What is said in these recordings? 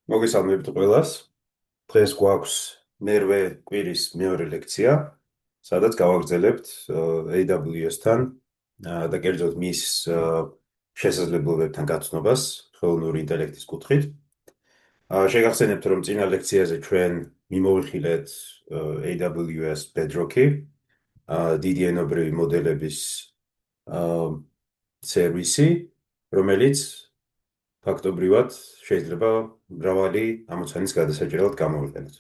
მოგესალმებით ყველას. დღეს გვაქვს მერვე კვირის მეორე ლექცია, სადაც გავაგრძელებთ AWS-თან და კერძოდ მის შესაძლებლობებთან გაცნობას ხელოვნური ინტელექტის კუთხით. შეგახსენებთ, რომ წინა ლექციაზე ჩვენ მიმოვიხილეთ AWS Bedrock-ი, დიდი ენობრივი მოდელების სერვისი, რომელიც ფაქტობრივად შეიძლება მრავალი ამოცანის გადასაჭრელად გამოვიყენოთ.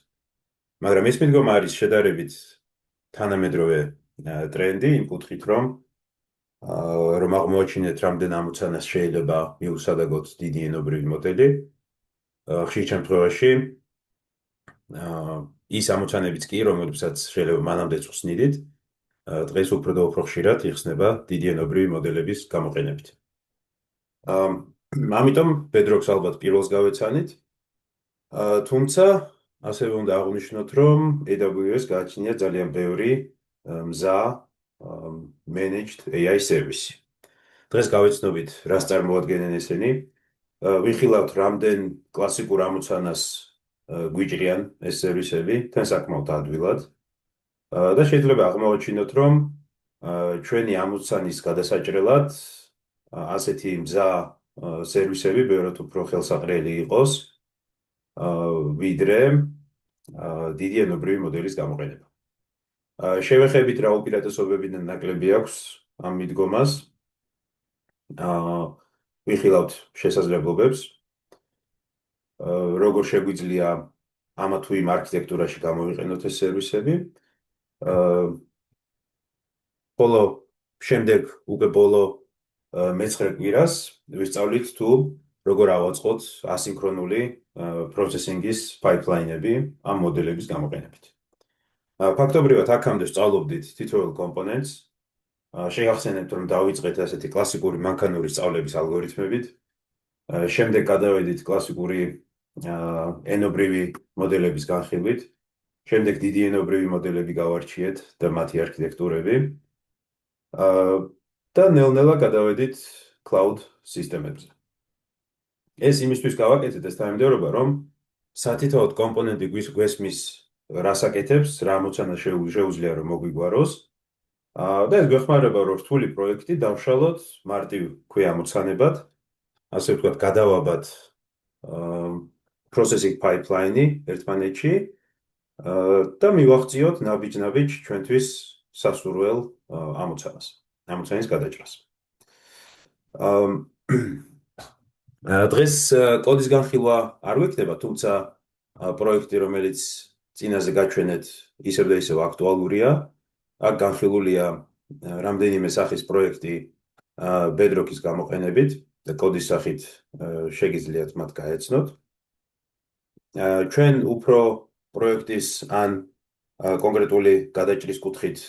მაგრამ ეს მიდგომა არის შედარებით თანამედროვე ტრენდი იმ კუთხით, რომ აღმოაჩინეთ, რამდენ ამოცანას შეიძლება მიუსადაგოთ დიდი ენობრივი მოდელი. ხშირ შემთხვევაში ის ამოცანებიც კი, რომლებსაც შეიძლება მანამდე ვხსნიდით, დღეს უფრო და უფრო ხშირად იხსნება დიდი ენობრივი მოდელების გამოყენებით. ამიტომ Bedrock-ს ალბათ პირველს გავეცანით. თუმცა ასევე უნდა აღვნიშნოთ, რომ AWS გააჩნია ძალიან ბევრი მზა managed AI service. დღეს გავეცნობით, რას წარმოადგენენ ესენი. ვიხილავთ, რამდენ კლასიკურ ამოცანას გვიჭრიან ეს სერვისები, თან საკმაოდ ადვილად. და შეიძლება აღმოვაჩინოთ, რომ ჩვენი ამოცანის გადასაჭრელად ასეთი მზა სერვისები ბევრად უფრო ხელსაყრელი იყოს, ვიდრე დიდი ენობრივი მოდელის გამოყენება. შევეხებით, რა უპირატესობები და ნაკლები აქვს ამ მიდგომას. ვიხილავთ შესაძლებლობებს, როგორ შეგვიძლია ამა თუ იმ არქიტექტურაში გამოვიყენოთ ეს სერვისები. ბოლო შემდეგ უკვე ბოლო მე-9 კვირას ვისწავლით თუ როგორ ავაწყოთ ასინქრონული პროცესინგის პაიპლაინები ამ მოდელების გამოყენებით. ფაქტობრივად აქამდე სწავლობდით თითოეულ კომპონენტს. შეგახსენებთ, რომ დავიწყეთ ასეთი კლასიკური მანქანური სწავლების ალგორითმებით. შემდეგ გადავედით კლასიკური ენობრივი მოდელების განხილვით. შემდეგ დიდი ენობრივი მოდელები გავარჩიეთ და მათი არქიტექტურები. და ნელ-ნელა გადავედით cloud სისტემებზე. ეს იმისთვის გავაკეთეთ ეს თანამდებობა, რომ სათითაოდ კომპონენტი გვესმის რას აკეთებს, რა ამოცანა შეუძლია რომ მოგვიგვაროს. და ეს გვეხმარება, რომ რთული პროექტი დავშალოთ მარტივ ქვემოცანებად, ასე ვთქვათ, გადავაბათ processing pipeline-ი ერთმანეთში და მივახციოთ ნაბიჯ-ნაბიჯ ჩვენთვის სასურველ ამოცანის გადაჭრას. დღეს კოდის განხილვა არ გვექნება, თუმცა პროექტი, რომელიც წინაზე გაჩვენეთ, ისევ და ისევ აქტუალურია. აქ განხილულია რამდენიმე სახის პროექტი Bedrock-ის გამოყენებით და კოდის სახით შეგიძლიათ მათ გაეცნოთ. ჩვენ უფრო პროექტის ან კონკრეტული გადაჭრის კუთხით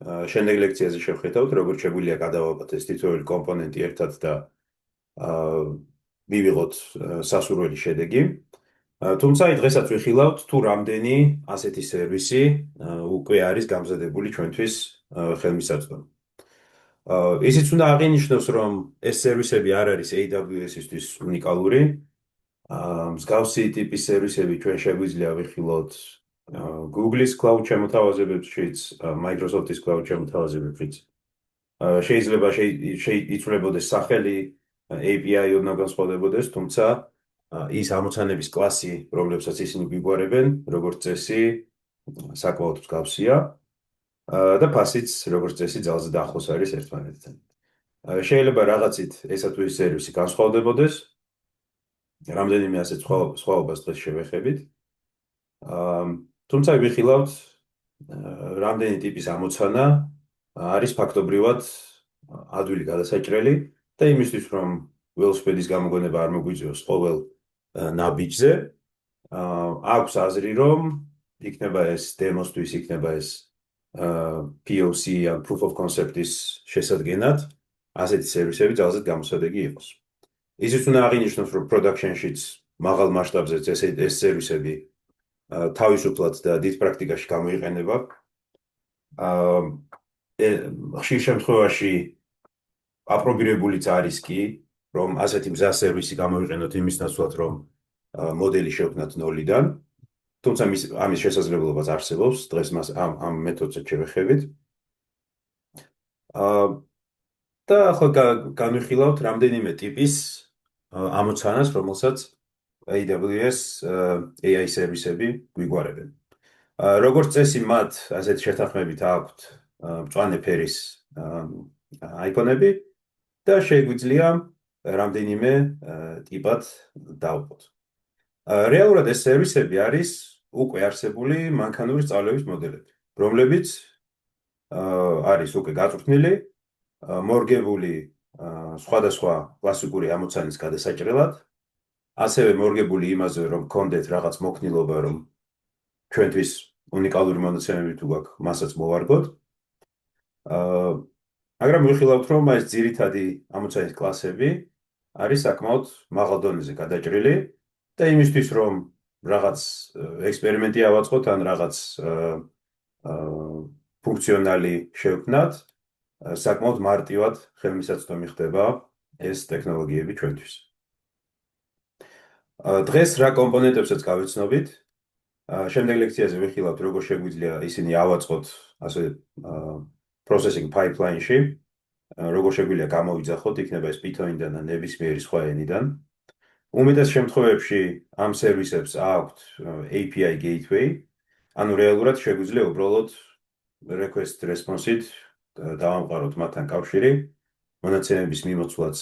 შემდეგ ლექციაზე შევხედავთ, როგორ შეგვიძლია გადავაბათ ეს თითოეული კომპონენტი ერთად და მივიღოთ სასურველი შედეგი. თუმცა დღესაც ვიხილავთ, თუ რამდენი ასეთი სერვისი უკვე არის გამზადებული ჩვენთვის ხელმისაწვდომი. ისიც უნდა აღინიშნოს, რომ ეს სერვისები არ არის AWS-ისთვის უნიკალური. მსგავსი ტიპის სერვისები ჩვენ შეგვიძლია ვიხილოთ Google-ის cloud შემოთავაზებებშიც, Microsoft-ის cloud შემოთავაზებებშიც. შეიძლება იცვლებოდეს სახელი, API უნდა განსხვავდებოდეს, თუმცა ის ამოცანების კლასი, რომლებსაც ისინი გვიგვარებენ, როგორც წესი, საკმაოდ მსგავსია და ფასიც, როგორც წესი, ძალზე დაახლოს არის ერთმანეთთან. შეიძლება რაღაცით ესა თუ ის სერვისი განსხვავდებოდეს, რამდენიმე ასეთ სხვაობას დღეს შევეხებით. თუმცა ვიხილავთ, რამდენი ტიპის ამოცანა არის ფაქტობრივად ადვილი გადასაჭრელი და იმისთვის, რომ ველოსიპედის გამოგონება არ მოგვიწევს ყოველ ნაბიჯზე, აქვს აზრი, რომ იქნება ეს დემოსთვის, იქნება ეს POC ან proof of concept-ის შესადგენად ასეთი სერვისები ძალზედ გამოსადეგი იყოს. ისიც უნდა აღინიშნოს, რომ production-შიც მაღალ მასშტაბზე ეს სერვისები თავისუფლად და დიდ პრაქტიკაში გამოიყენება. ხშირ შემთხვევაში აპრობირებულიც არის კი, რომ ასეთი მზა სერვისი გამოიყენოთ იმის ნაცვლად, რომ მოდელი შევქმნათ ნოლიდან, თუმცა ამის შესაძლებლობაც არსებობს, დღეს მას ამ მეთოდზე შევეხებით. და ახლა განვიხილავთ რამდენიმე ტიპის ამოცანას, რომელსაც AWS AI სერვისები გვიგვარებენ. როგორც წესი მათ ასეთ შეთანხმებით აქვთ მწვანე ფერის აიკონები და შეგვიძლია რამდენიმე ტიპად დავყოთ. რეალურად ეს სერვისები არის უკვე არსებული მანქანური სწავლების მოდელები, რომლებიც არის უკვე გაწვრთნილი, მორგებული სხვადასხვა კლასიკური ამოცანის გადასაჭრელად, ასევე მორგებული იმაზე, რომ გქონდეთ რაღაც მოქნილობა, რომ ჩვენთვის უნიკალური მონაცემები თუ გვაქვს, მასაც მოვარგოთ. მაგრამ ვიხილავთ, რომ ეს ძირითადი ამოცანის კლასები არის საკმაოდ მაღალ დონეზე გადაჭრილი და იმისთვის, რომ რაღაც ექსპერიმენტი ავაწყოთ ან რაღაც ფუნქციონალი შევქმნათ, საკმაოდ მარტივად ხელმისაწვდომი ხდება ეს ტექნოლოგიები ჩვენთვის. დღეს რა კომპონენტებსაც გავეცნობით, შემდეგ ლექციაზე ვიხილავთ, როგორ შეგვიძლია ისინი ავაწყოთ ასე processing pipeline-ში, როგორ შეგვიძლია გამოვიძახოთ, იქნება ეს Python-დან ან ნებისმიერი სხვა ენიდან. უმეტეს შემთხვევებში ამ სერვისებს აქვთ API gateway, ანუ რეალურად შეგვიძლია უბრალოდ request response-ით დავამყაროთ მათთან კავშირი, მონაცემების მიმოწვლაც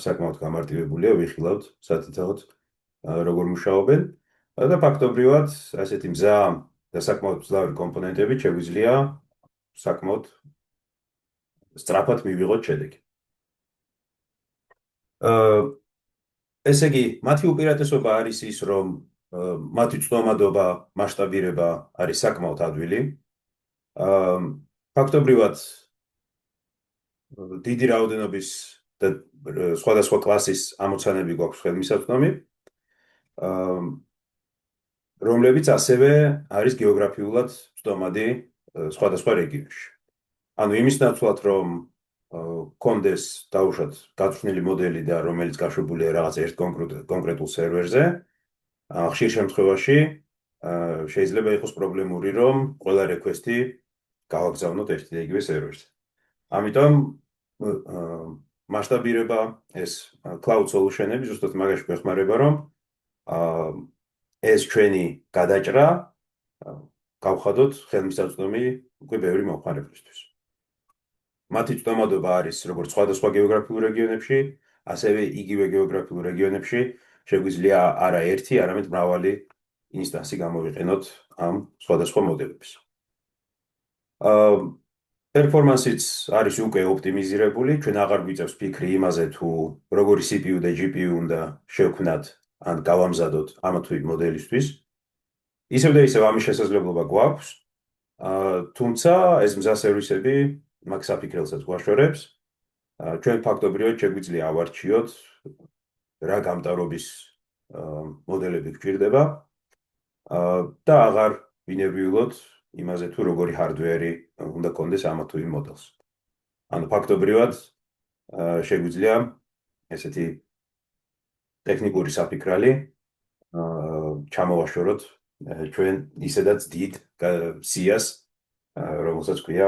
საკმაოდ გამარტივებულია, ვიხილავთ სათითაოდ როგორ მუშაობენ და ფაქტობრივად ასეთი მზა და საკმაოდ მძლავრი კომპონენტები შეგვიძლია საკმაოდ სწრაფად მივიღოთ შედეგი. ესე იგი, მათი უპირატესობა არის ის, რომ მათი წვდომადობა, მასშტაბირება არის საკმაოდ ადვილი. ფაქტობრივად დიდი რაოდენობის და სხვადასხვა კლასის ამოცანები გვაქვს ხელმისაწვდომი, რომლებიც ასევე არის გეოგრაფიულად წვდომადი სხვადასხვა რეგიონში. ანუ იმის ნაცვლად, რომ გქონდეს დაუშვათ გაწვრთნილი მოდელი და რომელიც გაშვებულია რაღაც ერთ კონკრეტულ სერვერზე, ხშირ შემთხვევაში შეიძლება იყოს პრობლემური, რომ ყველა რეკვესტი გავაგზავნოთ ერთ და იგივე სერვერზე. ამიტომ მასშტაბირება ეს cloud solution-ები ზუსტად მაგაში გვეხმარება, რომ ეს ჩვენი გადაჭრა გავხადოთ ხელმისაწვდომი უკვე ბევრი მომხმარებლისთვის. მათი წვდომადობა არის როგორც სხვადასხვა გეოგრაფიულ რეგიონებში, ასევე იგივე გეოგრაფიულ რეგიონებში შეგვიძლია არა ერთი, არამედ მრავალი ინსტანსი გამოვიყენოთ ამ სხვადასხვა მოდელებს. პერფორმანსიც არის უკვე ოპტიმიზირებული, ჩვენ აღარ გვიწევს ფიქრი იმაზე, თუ როგორი CPU და GPU უნდა შევქმნათ ან გავამზადოთ ამ თუ იმ მოდელისთვის. ისევ და ისევ ამის შესაძლებლობა გვაქვს, თუმცა ეს მზა სერვისები მაგ საფიქრებსაც გვაშორებს. ჩვენ ფაქტობრივად შეგვიძლია ავარჩიოთ რა გამტარობის მოდელები გვჭირდება და აღარ ვინერვიულოთ იმაზე თუ როგორი hardware-ი უნდა გქონდეს ამ თუ იმ მოდელს. ანუ ფაქტობრივად შეგვიძლია ესეთი ტექნიკური საფიქრალი ჩამოვაშოროთ ჩვენ ისედაც დიდ სიას, რომელსაც ქვია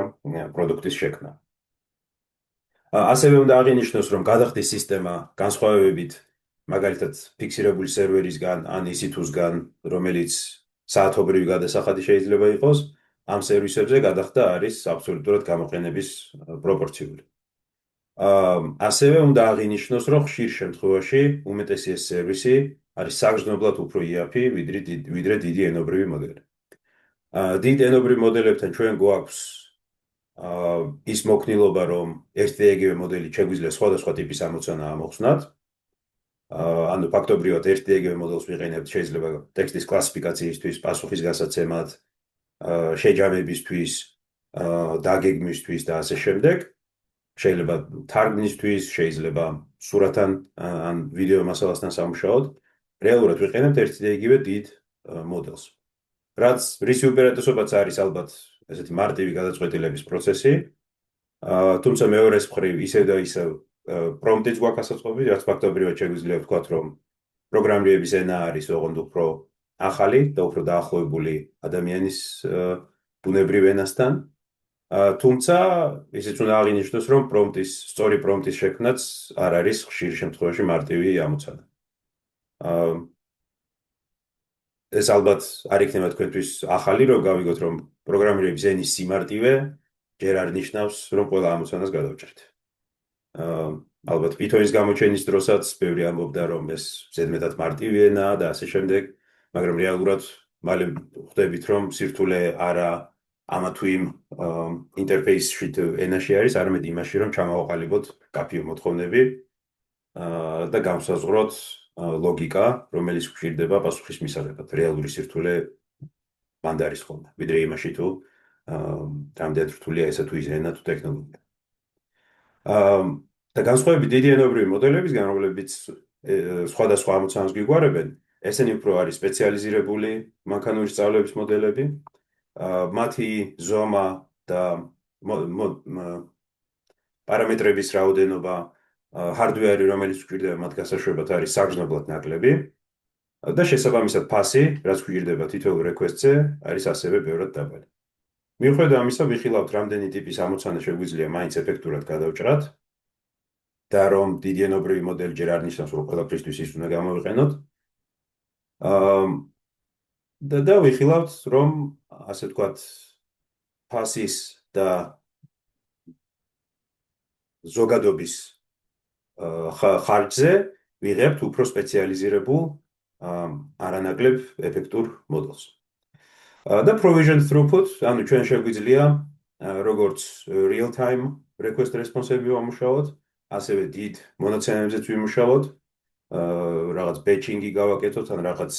პროდუქტის შექმნა. ასევე უნდა აღინიშნოს, რომ გადახდის სისტემა განსხვავებით მაგალითად ფიქსირებული სერვერისგან ან EC2-სგან, რომელიც საათობრივი გადასახადი შეიძლება იყოს, ამ სერვისებზე გადახდა არის აბსოლუტურად გამოყენების პროპორციული. ასევე უნდა აღინიშნოს, რომ ხშირ შემთხვევაში უმეტესი ეს სერვისი არის საგრძნობლად უფრო იაფი, ვიდრე დიდი ენობრივი მოდელი. დიდ ენობრივ მოდელებთან ჩვენ გვაქვს ის მოქნილობა, რომ ერთ და იგივე მოდელი შეგვიძლია სხვადასხვა ტიპის ამოცანა ამოხსნათ. ანუ ფაქტობრივად ერთ და იგივე მოდელს ვიყენებთ, შეიძლება ტექსტის კლასიფიკაციისთვის, პასუხის გასაცემად, შეჯამებისთვის, დაგეგმვისთვის და ასე შემდეგ. შეიძლება თარგმნისთვის, შეიძლება სურათთან ან ვიდეო მასალასთან სამუშაოდ. რეალურად ვიყენებთ ერთ და იგივე დიდ მოდელს. რაც რისი უპირატესობაც არის ალბათ ესეთი მარტივი გადაწყვეტილების პროცესი, თუმცა მეორეს მხრივ ისევ და ისევ პრომპტიც გვაქვს ასაწყობი, რაც ფაქტობრივად შეგვიძლია ვთქვათ, რომ პროგრამირების ენა არის ოღონდ უფრო ახალი და უფრო დაახლოებული ადამიანის ბუნებრივ ენასთან. თუმცა ისიც უნდა აღინიშნოს, რომ სწორი პრომპტის შექმნაც არ არის ხშირ შემთხვევაში მარტივი ამოცანა. ეს ალბათ არ იქნება თქვენთვის ახალი, რომ გავიგოთ, რომ პროგრამირების ენის სიმარტივე ჯერ არ ნიშნავს, რომ ყველა ამოცანას გადავჭრით. ალბათ Python-ის გამოჩენის დროსაც ბევრი ამბობდა, რომ ეს ზედმეტად მარტივი ენაა და ასე შემდეგ, მაგრამ რეალურად მალე ხვდებით, რომ სირთულე არა ამა თუ იმ ინტერფეისში ენაში არის, არამედ იმაში, რომ ჩამოვაყალიბოთ კაფიო მოთხოვნები და გავსაზღვროთ ლოგიკა, რომელიც გვჭირდება პასუხის მისაღებად. რეალური სირთულე მანდ არის ხოლმე, ვიდრე იმაში თუ რამდენად რთულია ესა თუ ის ენა თუ ტექნოლოგია. და განსხვავებით დიდი ენობრივი მოდელებისგან, რომლებიც სხვადასხვა ამოცანას გვიგვარებენ, ესენი უფრო არის სპეციალიზირებული მანქანური სწავლების მოდელები, მათი ზომა და პარამეტრების რაოდენობა, hardware, რომელიც გვჭირდება მათ გასაშვებად არის საგრძნობლად ნაკლები და შესაბამისად ფასი, რაც გვჭირდება თითოეულ request-ზე, არის ასევე ბევრად დაბალი. მიუხედავად ამისა, ვიხილავთ, რამდენი ტიპის ამოცანა შეგვიძლია მაინც ეფექტურად გადავჭრათ და რომ დიდი ენობრივი მოდელი ჯერ არ ნიშნავს, რომ ყველაფრისთვის ის უნდა გამოვიყენოთ. და ვიხილავთ, რომ ასე ვთქვათ, ფასის და ზოგადობის ხარჯზე ვიღებთ უფრო სპეციალიზირებულ არანაკლებ ეფექტურ მოდელს. და provision throughput, ანუ ჩვენ შეგვიძლია როგორც real time request response-ები ვამუშაოთ, ასევე დიდ მონაცემებზეც ვიმუშაოთ, რაღაც batching-ი გავაკეთოთ, ან რაღაც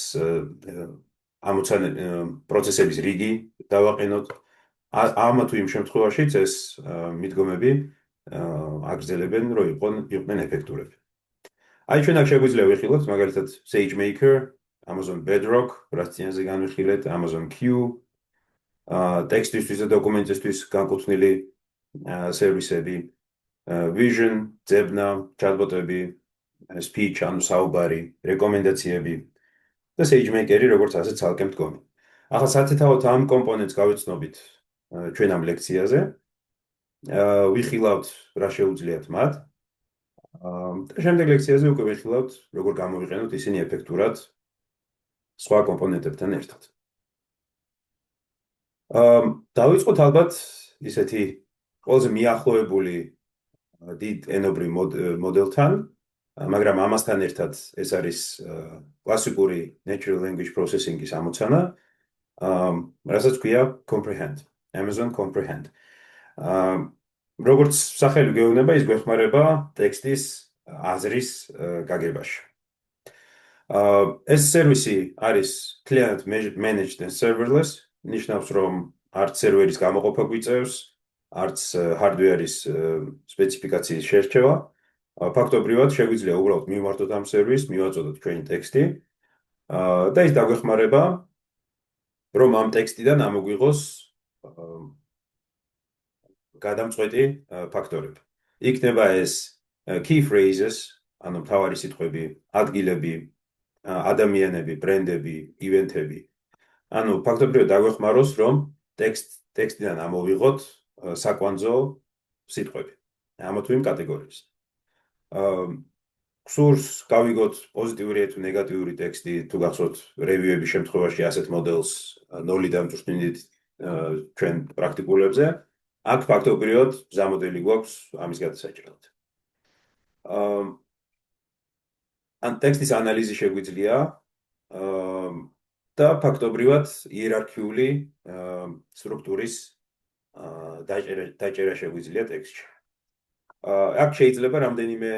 პროცესების რიგი დავაყენოთ. ამა თუ იმ შემთხვევაშიც ეს მიდგომები აგრძელებენ, რომ იყვნენ ეფექტურები. აი ჩვენ აქ შეგვიძლია ვიხილოთ, მაგალითად SageMaker, Amazon Bedrock, რაც წინაზე განვიხილეთ, Amazon Q, ტექსტისთვის და დოკუმენტისთვის განკუთვნილი სერვისები, Vision, ძებნა, chatbot-ები, speech, ანუ საუბარი, რეკომენდაციები და SageMaker-ი როგორც ასე ცალკე მდგომი. ახლა სათითაოდ ამ კომპონენტს გავიცნობით ჩვენ ამ ლექციაზე. ვიხილავთ რა შეუძლიათ მათ. და შემდეგ ლექციაზე უკვე ვიხილავთ, როგორ გამოვიყენოთ ისინი ეფექტურად სხვა კომპონენტებთან ერთად. დავიწყოთ ალბათ ისეთი ყველაზე მიახლოებული დიდ ენობრივ მოდელთან, მაგრამ ამასთან ერთად ეს არის კლასიკური natural language processing-ის ამოცანა, რასაც ქვია Comprehend, Amazon Comprehend. როგორც სახელი გეუბნება, ის გვეხმარება ტექსტის აზრის გაგებაში. ეს სერვისი არის client managed and serverless, ნიშნავს, რომ არც სერვერის გამოყოფა გვიწევს, არც hardware-ის სპეციფიკაციის შერჩევა. ფაქტობრივად შეგვიძლია უბრალოდ მივმართოთ ამ სერვისს, მივაწოდოთ ჩვენი ტექსტი და ის დაგვეხმარება, რომ ამ ტექსტიდან ამოგვიღოს გადამწყვეტი ფაქტორები. იქნება ეს key phrases, ანუ მთავარი სიტყვები, ადგილები, ადამიანები, ბრენდები, ივენთები. ანუ ფაქტობრივად დაგვეხმაროს, რომ ტექსტიდან ამოვიღოთ საკვანძო სიტყვები, ამა თუ იმ კატეგორიის. გსურს გავიგოთ პოზიტიური თუ ნეგატიური ტექსტი, თუ გახსოვთ რევიუების შემთხვევაში ასეთ მოდელს ნოლიდან წვრთნით ჩვენ პრაქტიკულებზე. აქ ფაქტობრივად მზამოდელი გვაქვს ამის გადასაჭრელად. ან ტექსტის ანალიზი შეგვიძლია და ფაქტობრივად იერარქიული სტრუქტურის დაჭერა შეგვიძლია ტექსტში. აქ შეიძლება რამდენიმე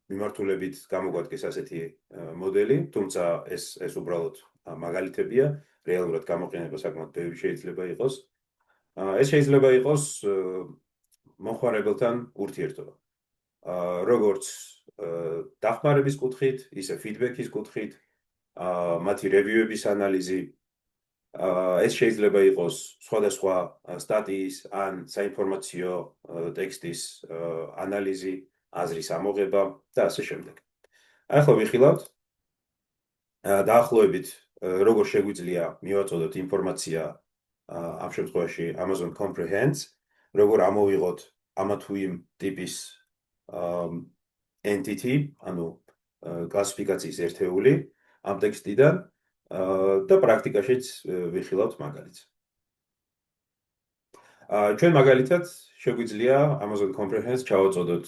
მიმართულებით გამოგვადგეს ასეთი მოდელი, თუმცა ეს უბრალოდ მაგალითებია, რეალურად გამოყენება საკმაოდ ბევრი შეიძლება იყოს. ეს შეიძლება იყოს მომხმარებელთან ურთიერთობა. როგორც დახმარების კუთხით, ისე ფიდბექის კუთხით, მათი რევიუების ანალიზი. ეს შეიძლება იყოს სხვადასხვა სტატიის ან საინფორმაციო ტექსტის ანალიზი, აზრის ამოღება და ასე შემდეგ. ახლა ვიხილავთ დაახლოებით როგორ შეგვიძლია მივაწოდოთ ინფორმაცია ამ შემთხვევაში Amazon Comprehends, როგორ ამოვიღოთ ამა თუ იმ ტიპის entity, ანუ კლასიფიკაციის ერთეული ამ ტექსტიდან და პრაქტიკაშიც ვიხილავთ მაგალითს. ჩვენ მაგალითად შეგვიძლია Amazon Comprehends ჩავაწოდოთ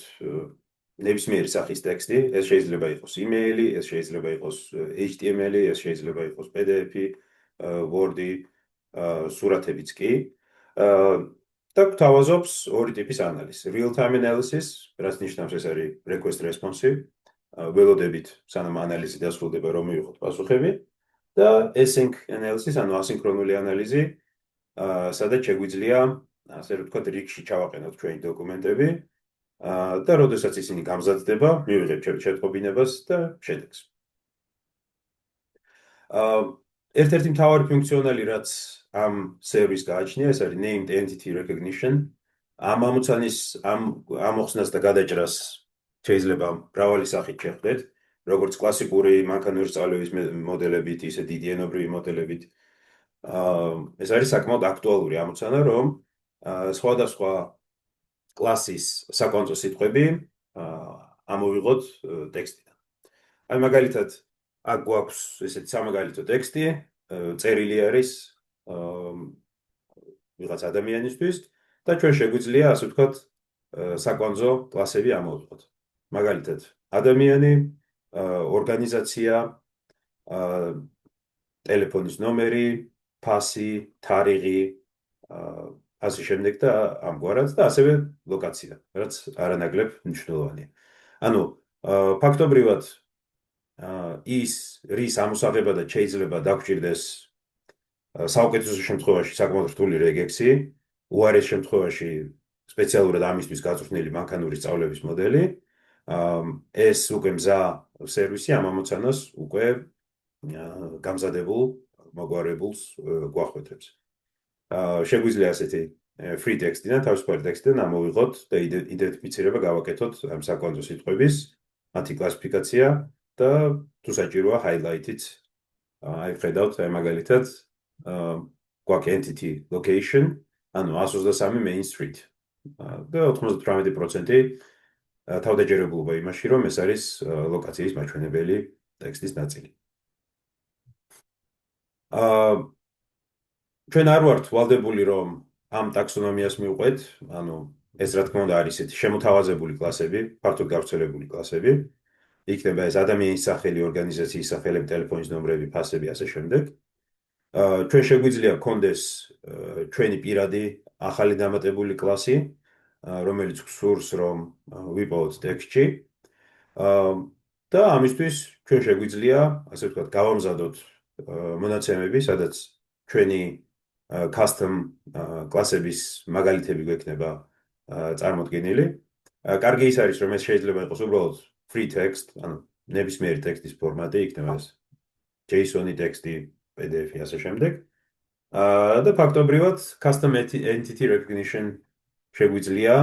ნებისმიერი სახის ტექსტი, ეს შეიძლება იყოს email-ი, ეს შეიძლება იყოს HTML-ი, ეს შეიძლება იყოს PDF-ი, Word-ი, სურათებიც კი. და გვთავაზობს ორი ტიპის ანალიზს. Real-time analysis, რაც ნიშნავს ეს არის request responsive, ველოდებით სანამ ანალიზი დასრულდება რომ მივიღოთ პასუხები და async analysis, ანუ ასინქრონული ანალიზი, სადაც შეგვიძლია ასე ვთქვათ რიგში ჩავაყენოთ ჩვენი დოკუმენტები და როდესაც ისინი გამზადდება, მივიღებთ შეტყობინებას და შედეგს. ერთ-ერთი მთავარი ფუნქციონალი, რაც ამ სერვისს გააჩნია, ეს არის named entity recognition. ამ ამოცანის ამოხსნას და გადაჭრას შეიძლება მრავალი სახით შეხვდეთ, როგორც კლასიკური მანქანური სწავლების მოდელებით, ისე დიდიანობრივი მოდელებით. ეს არის საკმაოდ აქტუალური ამოცანა, რომ სხვადასხვა კლასის საკვანძო სიტყვები ამოვიღოთ ტექსტიდან. აი მაგალითად, აქ გვაქვს ესეთი სამაგალითო ტექსტი, წერილი არის ვიღაც ადამიანისთვის და ჩვენ შეგვიძლია ასე ვთქვათ საკვანძო კლასები ამოვიღოთ. მაგალითად, ადამიანი, ორგანიზაცია, ტელეფონის ნომერი, ფასი, თარიღი, ასე შემდეგ და ამგვარად და ასევე ლოკაცია, რაც არანაკლებ მნიშვნელოვანია. ანუ ფაქტობრივად ის რის ამოსაღება და შეიძლება დაგჭირდეს საუკეთესო შემთხვევაში საკმაოდ რთული რეგექსი, უარეს შემთხვევაში სპეციალურად ამისთვის გაწვრთნილი მანქანური სწავლების მოდელი, ეს უკვე მზა სერვისი ამ ამოცანას უკვე გამზადებულ მოგვარებულს გვახვედრებს. შეგვიძლია ასეთი free text-დან, თავისუფალი text-დან ამოვიღოთ და იდენტიფიცირება გავაკეთოთ ამ საკვანძო სიტყვების, მათი კლასიფიკაცია და თუ საჭიროა highlight-ით. აი ხედავთ, აი მაგალითად, გვაქვს entity location, ანუ 123 Main Street. და 98% თავდაჯერებულობა იმაში, რომ ეს არის ლოკაციის მაჩვენებელი ტექსტის ნაწილი. ჩვენ არ ვართ ვალდებული, რომ ამ ტაქსონომიას მივყვეთ, ანუ ეს რა თქმა უნდა არის ესეთი შემოთავაზებული კლასები, ფართოდ გავრცელებული კლასები. იქნება ეს ადამიანის სახელი, ორგანიზაციის სახელები, ტელეფონის ნომრები, ფასები, ასე შემდეგ. ჩვენ შეგვიძლია გქონდეს ჩვენი პირადი ახალი დამატებული კლასი, რომელიც გვსურს რომ ვიპოვოთ ტექსტში. და ამისთვის ჩვენ შეგვიძლია, ასე ვთქვათ, გავამზადოთ მონაცემები, სადაც ჩვენი custom კლასების მაგალითები გვექნება წარმოდგენილი. კარგი ის არის, რომ ეს შეიძლება იყოს უბრალოდ free text, ანუ ნებისმიერი ტექსტის ფორმატი, იქნება ეს JSON-ი ტექსტი, PDF-ი ასე შემდეგ. და ფაქტობრივად custom entity recognition შეგვიძლია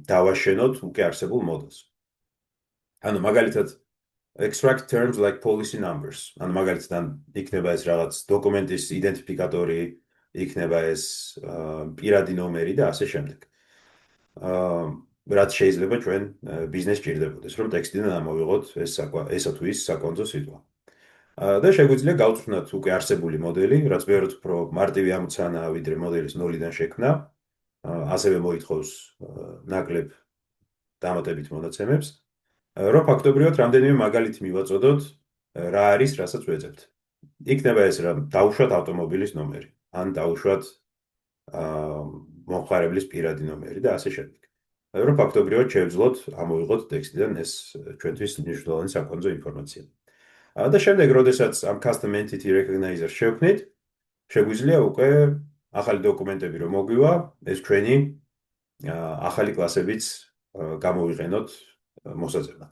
დავაშენოთ უკვე არსებულ მოდელს. ანუ მაგალითად extract terms like policy numbers. ანუ მაგალითად იქნება ეს რაღაც დოკუმენტის იდენტიფიკატორი, იქნება ეს პირადი ნომერი და ასე შემდეგ. რაც შეიძლება ჩვენ ბიზნესს ჭირდებოდეს, რომ ტექსტიდან ამოვიღოთ ესა თუ ის საკვანძო სიტყვა. და შეგვიძლია გავწვნათ უკვე არსებული მოდელი, რაც ბევრად უფრო მარტივი ამოცანაა, ვიდრე მოდელის ნოლიდან შექმნა. ასევე მოითხოვს ნაკლებ დამატებით მონაცემებს. რომ ფაქტობრივად რამდენიმე მაგალითი მივაწოდოთ, რა არის, რასაც ვეძებთ. იქნება ეს რა დაუშვათ ავტომობილის ნომერი, ან დაუშვათ მომხმარებლის პირადი ნომერი და ასე შემდეგ. რომ ფაქტობრივად შევძლოთ ამოვიღოთ ტექსტიდან ეს ჩვენთვის მნიშვნელოვანი საკვანძო ინფორმაცია. და შემდეგ, როდესაც ამ custom entity recognizer შევქმნით, შეგვიძლია უკვე ახალი დოკუმენტები რომ მოგვივა, ეს ჩვენი ახალი კლასებიც გამოვიყენოთ მოსაძებნად.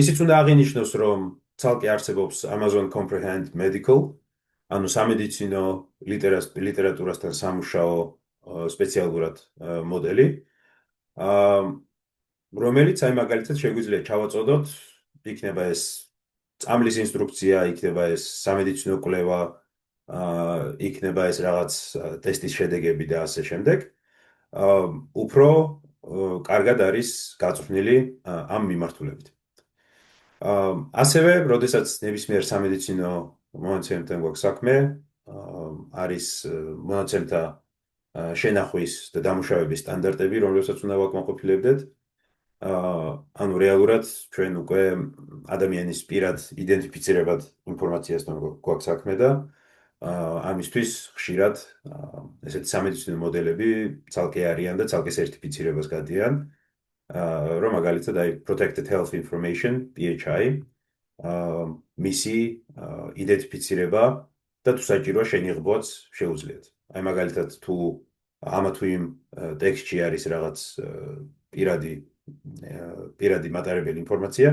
ისიც უნდა აღინიშნოს, რომ ცალკე არსებობს Amazon Comprehend Medical, ანუ სამედიცინო ლიტერატურასთან სამუშაო სპეციალურად მოდელი. რომელიც აი მაგალითად შეგვიძლია ჩავაწოდოთ, იქნება ეს წამლის ინსტრუქცია, იქნება ეს სამედიცინო კვლევა, იქნება ეს რაღაც ტესტის შედეგები და ასე შემდეგ. უფრო კარგად არის გაწვრთნილი ამ მიმართულებით. ასევე, როდესაც ნებისმიერ სამედიცინო მონაცემთან გვაქვს საქმე, არის მონაცემთა შენახვის და დამუშავების სტანდარტები, რომლებსაც უნდა ვაკმაყოფილებდეთ. ანუ რეალურად ჩვენ უკვე ადამიანის პირად იდენტიფიცირებად ინფორმაციასთან გვაქვს საქმე და ამისთვის ხშირად ესეთი სამედიცინო მოდელები ცალკე არიან და ცალკე სერტიფიცირებას გადიან, რომ მაგალითად აი Protected Health Information, PHI, მისი იდენტიფიცირება და თუ საჭიროა შენიღბვაც შეუძლიათ. აი მაგალითად თუ ამა თუ იმ ტექსტში არის რაღაც პირადი მატარებელი ინფორმაცია,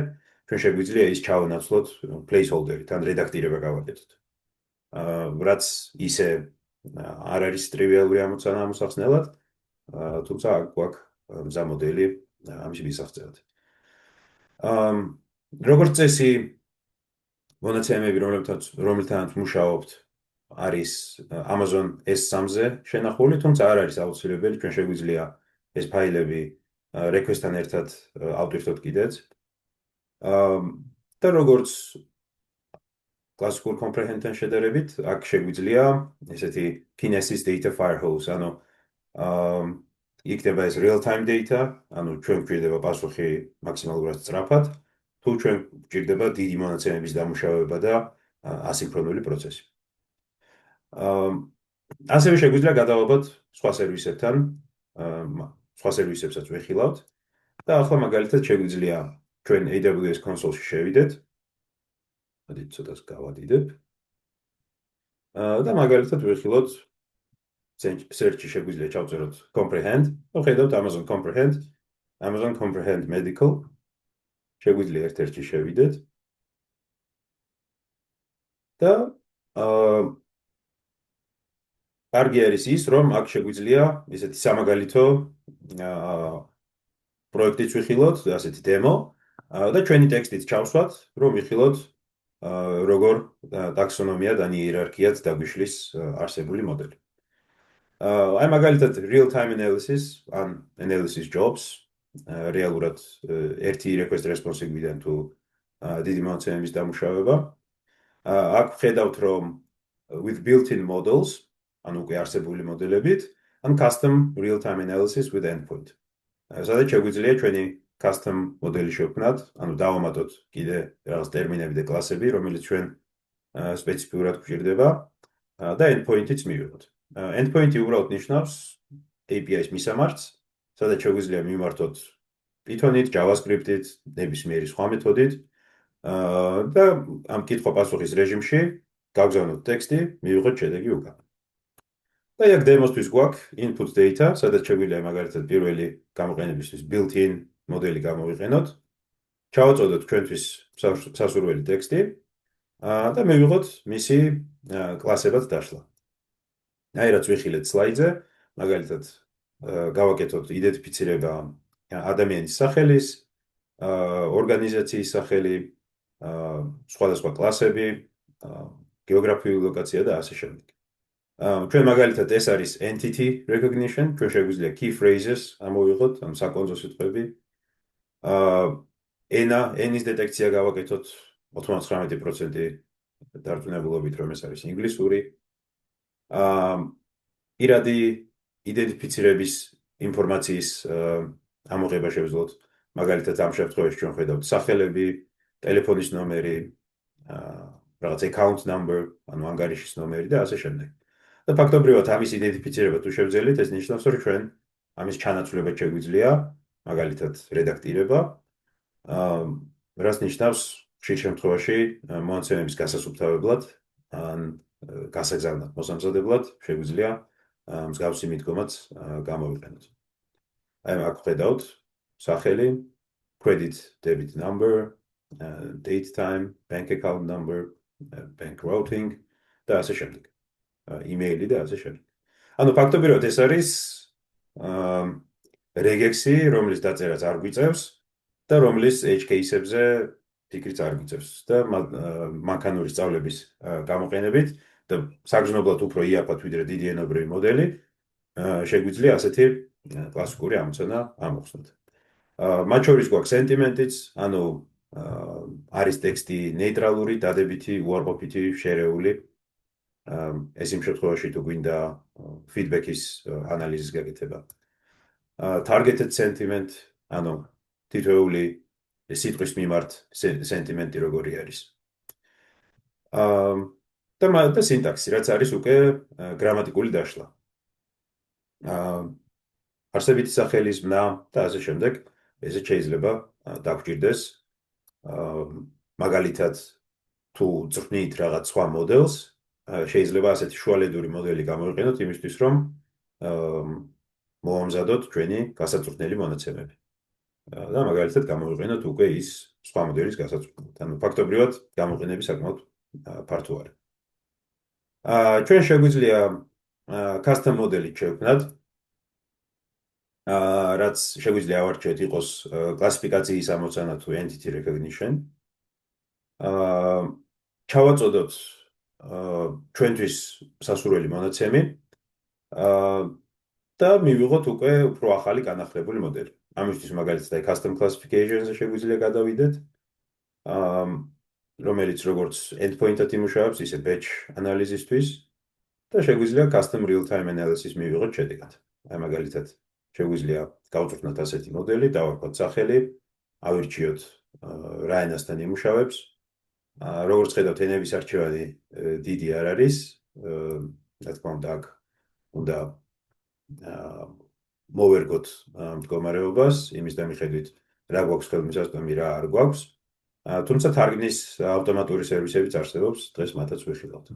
ჩვენ შეგვიძლია ის ჩავანაცვლოთ placeholder-ით, ან რედაქტირება გავაკეთოთ. რაც ისე არ არის ტრივიალური ამოცანა ამოსახსნელად, თუმცა გვაქვს მზა მოდელი ამის მისაღწევად. როგორც წესი, მონაცემები, რომელთანაც მუშაობთ, არის Amazon S3-ზე შენახული, თუმცა არ არის აუცილებელი, ჩვენ შეგვიძლია ეს ფაილები request-თან ერთად ავტვირთოთ კიდეც. და როგორც კლასიკურ Comprehend-თან შედარებით, აქ შეგვიძლია ესეთი Kinesis Data Firehose, ანუ იქნება ეს real-time data, ანუ ჩვენ გვჭირდება პასუხი მაქსიმალურად სწრაფად, თუ ჩვენ გვჭირდება დიდი მონაცემების დამუშავება და ასინქრონული პროცესი. ასევე შეგვიძლია გადავაბოთ სხვა სერვისებთან, სხვა სერვისებსაც ვეხილავთ და ახლა მაგალითად შეგვიძლია ჩვენ AWS console-ში შევიდეთ. მოდით ცოტას გავადიდებ. და მაგალითად ვეხილოთ search-ში შეგვიძლია ჩავწეროთ comprehend, ვხედავთ Amazon comprehend, Amazon comprehend medical. შეგვიძლია ერთ-ერთში შევიდეთ. და კარგი არის ის, რომ აქ შეგვიძლია ესეთი სამაგალითო პროექტიც ვიხილოთ, ასეთი demo და ჩვენი ტექსტით ჩავსვათ, რომ ვიხილოთ როგორ ტაქსონომიად ან იერარქიად დაგვიშლის არსებული მოდელი. აი მაგალითად real time analysis ან analysis jobs რეალურად ერთი request response-იდან თუ დიდი მონაცემების დამუშავება. აქ ვხედავთ, რომ with built-in models, ანუ უკვე არსებული მოდელებით, ან custom real-time analysis with endpoint. სადაც შეგვიძლია ჩვენი custom მოდელი შევქმნათ, ანუ დავამატოთ კიდე რაღაც ტერმინები და კლასები, რომელიც ჩვენ სპეციფიურად გვჭირდება და endpoint-იც მივიღოთ. Endpoint-ი უბრალოდ ნიშნავს API-ის მისამართს, სადაც შეგვიძლია მივმართოთ Python-ით, JavaScript-ით, ნებისმიერი სხვა მეთოდით და ამ კითხვა-პასუხის რეჟიმში გავგზავნოთ ტექსტი, მივიღოთ შედეგი უკან. და აქ demos-თვის გვაქვს input data, სადაც შეგვიძლია მაგალითად პირველი გამოყენებისთვის built-in მოდელი გამოვიყენოთ, ჩავაწოდოთ ჩვენთვის სასურველი ტექსტი და მივიღოთ მისი კლასებად დაშლა. აი რაც ვიხილეთ სლაიდზე, მაგალითად გავაკეთოთ იდენტიფიცირება ადამიანის სახელის, ორგანიზაციის სახელი, სხვადასხვა კლასები, გეოგრაფიული ლოკაცია და ასე შემდეგ. ჩვენ მაგალითად ეს არის entity recognition, ჩვენ შეგვიძლია key phrases ამოვიღოთ, ანუ საკონძო სიტყვები. ენის დეტექცია გავაკეთოთ 99% დარწმუნებულობით, რომ ეს არის ინგლისური. პირადი იდენტიფიცირების ინფორმაციის ამოღება შევძლოთ. მაგალითად ამ შემთხვევაში ჩვენ ხედავთ სახელები, ტელეფონის ნომერი, რაღაც account number, ანუ ანგარიშის ნომერი და ასე შემდეგ. და ფაქტობრივად ამის იდენტიფიცირება თუ შევძელით, ეს ნიშნავს, რომ ჩვენ ამის ჩანაცვლება შეგვიძლია, მაგალითად რედაქტირება, რაც ნიშნავს ხშირ შემთხვევაში მონაცემების გასასუფთავებლად ან გასაგზავნად მოსამზადებლად შეგვიძლია მსგავსი მიდგომაც გამოვიყენოთ. აი აქ ხედავთ სახელი, credit debit number, date time, bank account number, bank routing და ასე შემდეგ. email-ი და ასე შემდეგ. ანუ ფაქტობრივად ეს არის რეგექსი, რომლის დაწერაც არ გვიწევს და რომლის edge case-ებზე ფიქრიც არ გვიწევს და მანქანური სწავლების გამოყენებით და საგრძნობლად უფრო იაფად ვიდრე დიდი ენობრივი მოდელი შეგვიძლია ასეთი კლასიკური ამოცანა ამოხსნათ. მათ შორის გვაქვს sentiment-იც, ანუ არის ტექსტი ნეიტრალური, დადებითი, უარყოფითი, შერეული. ეს იმ შემთხვევაში თუ გვინდა feedback-ის ანალიზის გაკეთება. Targeted sentiment, ანუ თითოეული სიტყვის მიმართ sentiment-ი როგორი არის. და სინტაქსი, რაც არის უკვე გრამატიკული დაშლა. არსებითი სახელის ბნა და ასე შემდეგ, ესე შეიძლება დაგვჭირდეს. მაგალითად, თუ წვრთნით რაღაც სხვა მოდელს, შეიძლება ასეთი შუალედური მოდელი გამოვიყენოთ იმისთვის, რომ მოვამზადოთ ჩვენი გასაწვრთნელი მონაცემები. და მაგალითად გამოვიყენოთ უკვე ის სხვა მოდელის გასაწვრთნელად. ანუ ფაქტობრივად გამოყენები საკმაოდ ფართო არის. ჩვენ შეგვიძლია custom მოდელი შევქმნათ, რაც შეგვიძლია ავარჩიოთ იყოს კლასიფიკაციის ამოცანა თუ entity recognition. ჩავაწოდოთ ჩვენთვის სასურველი მონაცემი და მივიღოთ უკვე უფრო ახალი განახლებული მოდელი. ამისთვის მაგალითად custom classification-ზე შეგვიძლია გადავიდეთ, რომელიც როგორც endpoint-ად იმუშავებს, ისე batch ანალიზისთვის და შეგვიძლია custom real-time analysis მივიღოთ შედეგად. აი მაგალითად შეგვიძლია გავწვრთნოთ ასეთი მოდელი, დავარქვათ სახელი, ავირჩიოთ რა ენასთან იმუშავებს. როგორც ხედავთ, ენების არჩევანი დიდი არ არის. რა თქმა უნდა, აქ უნდა მოვერგოთ მდგომარეობას, იმის დამიხედვით რა გვაქვს ხელმისაწვდომი, რა არ გვაქვს. თუმცა თარგმნის ავტომატური სერვისებიც არსებობს, დღეს მათაც ვიხილავთ.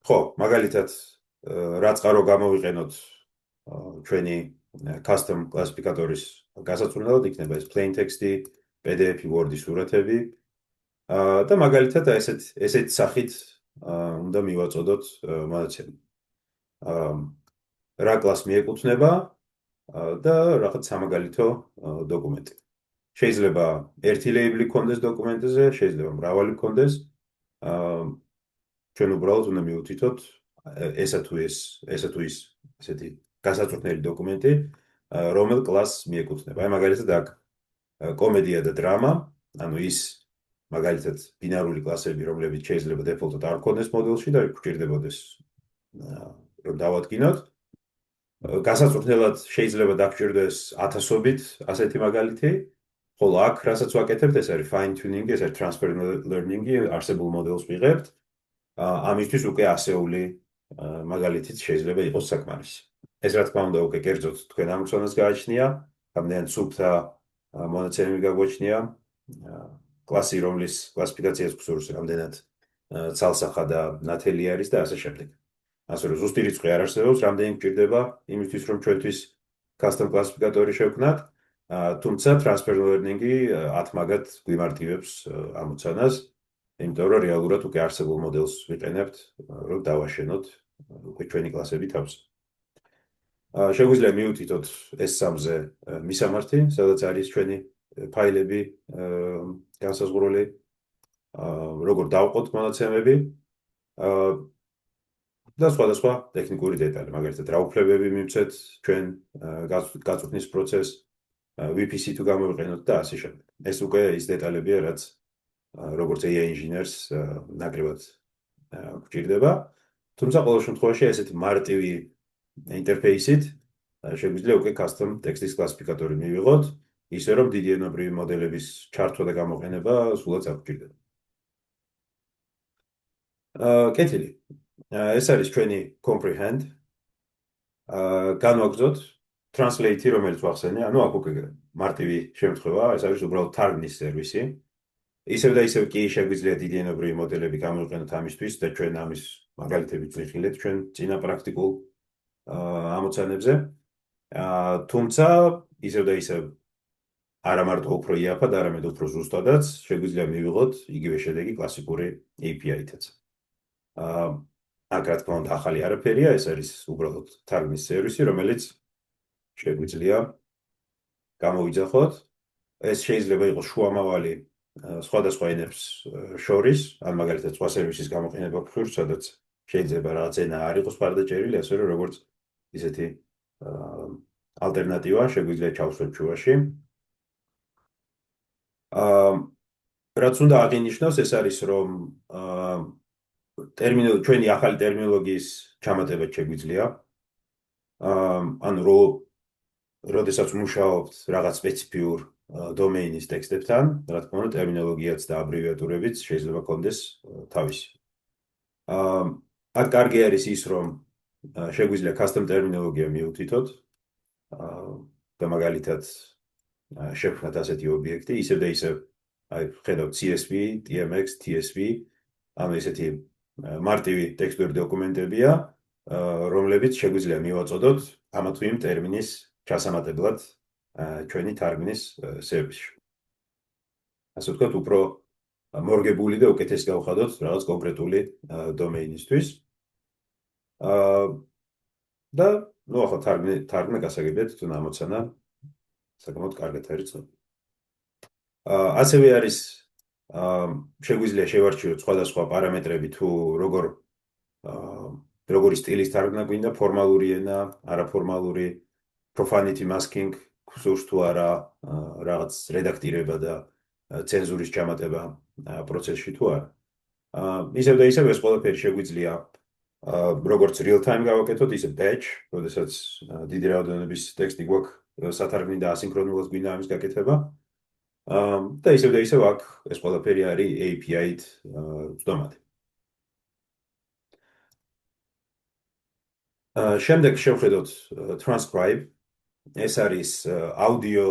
ხო, მაგალითად, რა წყარო გამოვიყენოთ ჩვენი custom კლასიფიკატორის გასაწვრთნელად, იქნება ეს plain text-ი, PDF, Word-ი სურათები. და მაგალითად ესეთ სახით უნდა მივაწოდოთ მონაცემი. რა კლასს მიეკუთვნება და რაღაც სამაგალითო დოკუმენტი. შეიძლება ერთი ლეიბლი გქონდეს დოკუმენტზე, შეიძლება მრავალი გქონდეს. ჩვენ უბრალოდ უნდა მივუთითოთ ესა თუ ის ესეთი გასაწვრთნელი დოკუმენტი, რომელ კლასს მიეკუთვნება. აი მაგალითად აქ კომედია და დრამა, ანუ ის მაგალითად ბინარული კლასები, რომლებიც შეიძლება დეფოლტად არ გქონდეს მოდელში და გვჭირდებოდეს რომ დავადგინოთ. გასაწვრთნელად შეიძლება დაგჭირდეს ათასობით ასეთი მაგალითი, ხოლო აქ რასაც ვაკეთებთ, ეს არის fine tuning, ეს არის transfer learning-ი, არსებულ მოდელს ვიღებთ. ამისთვის უკვე ასეული მაგალითიც შეიძლება იყოს საკმარისი. ეს რა თქმა უნდა უკვე კერძოდ თქვენ ამოცანას გააჩნია, რამდენად სუფთა მონაცემები გაგვაჩნია, კლასი, რომლის კლასიფიკაციას გსურს, რამდენად ცალსახა და ნათელი არის და ასე შემდეგ. ასე რომ ზუსტი რიცხვი არ არსებობს, რამდენი გვჭირდება იმისთვის, რომ ჩვენთვის custom კლასიფიკატორი შევქმნათ, თუმცა transfer learning-ი 10 მაგად გვიმარტივებს ამოცანას, იმიტომ რომ რეალურად უკვე არსებულ მოდელს ვიყენებთ, რომ დავაშენოთ უკვე ჩვენი კლასები თავს. შეგვიძლია მივუთითოთ S3-ზე მისამართი, სადაც არის ჩვენი ფაილები განსაზღვრული, როგორ დავყოთ მონაცემები და სხვადასხვა ტექნიკური დეტალი, მაგალითად რა უფლებები მივცეთ ჩვენ გაწვრთნის პროცესს, VPC თუ გამოვიყენოთ და ასე შემდეგ. ეს უკვე ის დეტალებია, რაც როგორც AI ინჟინერს ნაკლებად გვჭირდება, თუმცა ყოველ შემთხვევაში ესეთი მარტივი ინტერფეისით შეგვიძლია უკვე custom ტექსტის კლასიფიკატორი მივიღოთ, ისე რომ დიდი ენობრივი მოდელების ჩართვა და გამოყენება სულაც არ გვჭირდება. კეთილი. ეს არის ჩვენი comprehend. განვაგრძოთ translate-ი, რომელიც ვახსენე, ანუ აქ უკვე მარტივი შემთხვევაა, ეს არის უბრალოდ თარგმნის სერვისი. ისევ და ისევ კი შეგვიძლია დიდი ენობრივი მოდელები გამოვიყენოთ ამისთვის და ჩვენ ამის მაგალითებით ვიხილეთ ჩვენ წინა პრაქტიკულ ამოცანებზე. თუმცა ისევ და ისევ არა მარტო უფრო იაფად, არამედ უფრო ზუსტადაც შეგვიძლია მივიღოთ იგივე შედეგი კლასიკური API-თაც. აქ რა თქმა უნდა ახალი არაფერია, ეს არის უბრალოდ თარგმნის სერვისი, რომელიც შეგვიძლია გამოვიძახოთ. ეს შეიძლება იყოს შუამავალი სხვადასხვა ენებს შორის, ან მაგალითად სხვა სერვისის გამოყენება გქონდეს, სადაც შეიძლება რაღაც ენა არ იყოს მხარდაჭერილი, ასე რომ როგორც ისეთი ალტერნატივა შეგვიძლია ჩავსვათ ჩუვაში. რაც უნდა აღინიშნოს, ეს არის რომ ჩვენი ახალი ტერმინოლოგიის ჩამატება შეგვიძლია. ანუ როდესაც მუშაობთ რაღაც სპეციფიურ დომეინის ტექსტებთან, რა თქმა უნდა, ტერმინოლოგიაც და აბრევიატურებიც შეიძლება გქონდეს თავისი. აქ კარგი არის ის, რომ შეგვიძლია custom ტერმინოლოგია მიუთითოთ და მაგალითად შევქმნათ ასეთი ობიექტი, ისევ და ისევ აი ხედავთ CSV, TMX, TSV, ანუ ესეთი მარტივი ტექსტური დოკუმენტებია, რომლებიც შეგვიძლია მივაწოდოთ ამა თუ იმ ტერმინის ჩასამატებლად ჩვენი თარგმნის სერვისში. ასე ვთქვათ, უფრო მორგებული და უკეთეს გავხადოთ რაღაც კონკრეტული დომეინისთვის. და ნუ ახლა თარგმნა გასაგებია თვითონ ამოცანა საკმაოდ კარგად არის ცნობილი. ასევე არის შეგვიძლია შევარჩიოთ სხვადასხვა პარამეტრები თუ როგორი სტილის თარგმნა გვინდა, ფორმალური ენა, არაფორმალური, profanity masking, გსურს თუ არა რაღაც რედაქტირება და ცენზურის ჩამატება პროცესში თუ არა. ისევ და ისევ ეს ყველაფერი შეგვიძლია როგორც real time გავაკეთოთ, ისე batch, როდესაც დიდი რაოდენობის ტექსტი გვაქვს სათარგმნი და ასინქრონულად გვინდა ამის გაკეთება. და ისევ აქ ეს ყველაფერი არის API-ით ვსდომად. შემდეგ შევხედოთ transcribe. ეს არის აუდიო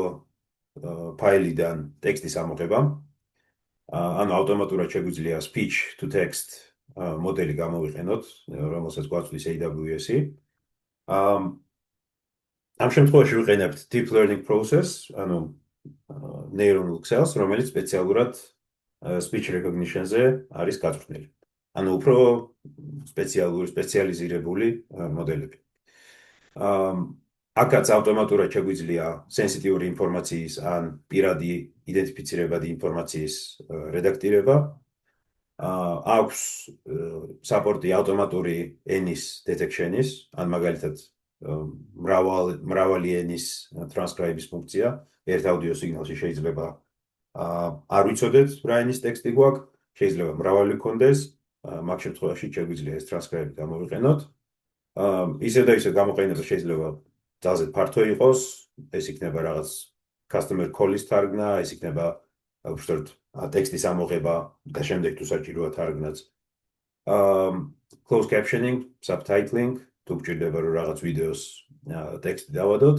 ფაილიდან ტექსტის ამოღება. ანუ ავტომატურად შეგვიძლია speech to text მოდელი გამოვიყენოთ, რომელსაც გვაწვდის AWS-ი. ამ შემთხვევაში ვიყენებთ deep learning process, ანუ neural cells, რომელიც სპეციალურად speech recognition-ზე არის გაწვრთნილი. ანუ უფრო სპეციალიზირებული მოდელები. აქაც ავტომატურად შეგვიძლია სენსიტიური ინფორმაციის ან პირადი იდენტიფიცირებადი ინფორმაციის რედაქტირება. აქვს საპორტი ავტომატური ენის დეტექშენის, ან მაგალითად მრავალი ენის ტრანსკრაიბის ფუნქცია. ერთ აუდიო სიგნალში შეიძლება არ ვიცოდეთ რა ენის ტექსტი გვაქვს, შეიძლება მრავალი გქონდეს, მაგ შემთხვევაში შეგვიძლია ეს ტრანსკრაიბი გამოვიყენოთ. ისევ და ისევ გამოყენება შეიძლება ძალზე ფართო იყოს, ეს იქნება რაღაც customer call-ის თარგმნა, ეს იქნება უბრალოდ ტექსტის ამოღება და შემდეგ თუ საჭიროა თარგმნაც. Closed captioning, subtitling, თუ გჭირდება რომ რაღაც ვიდეოს ტექსტი დავადოთ.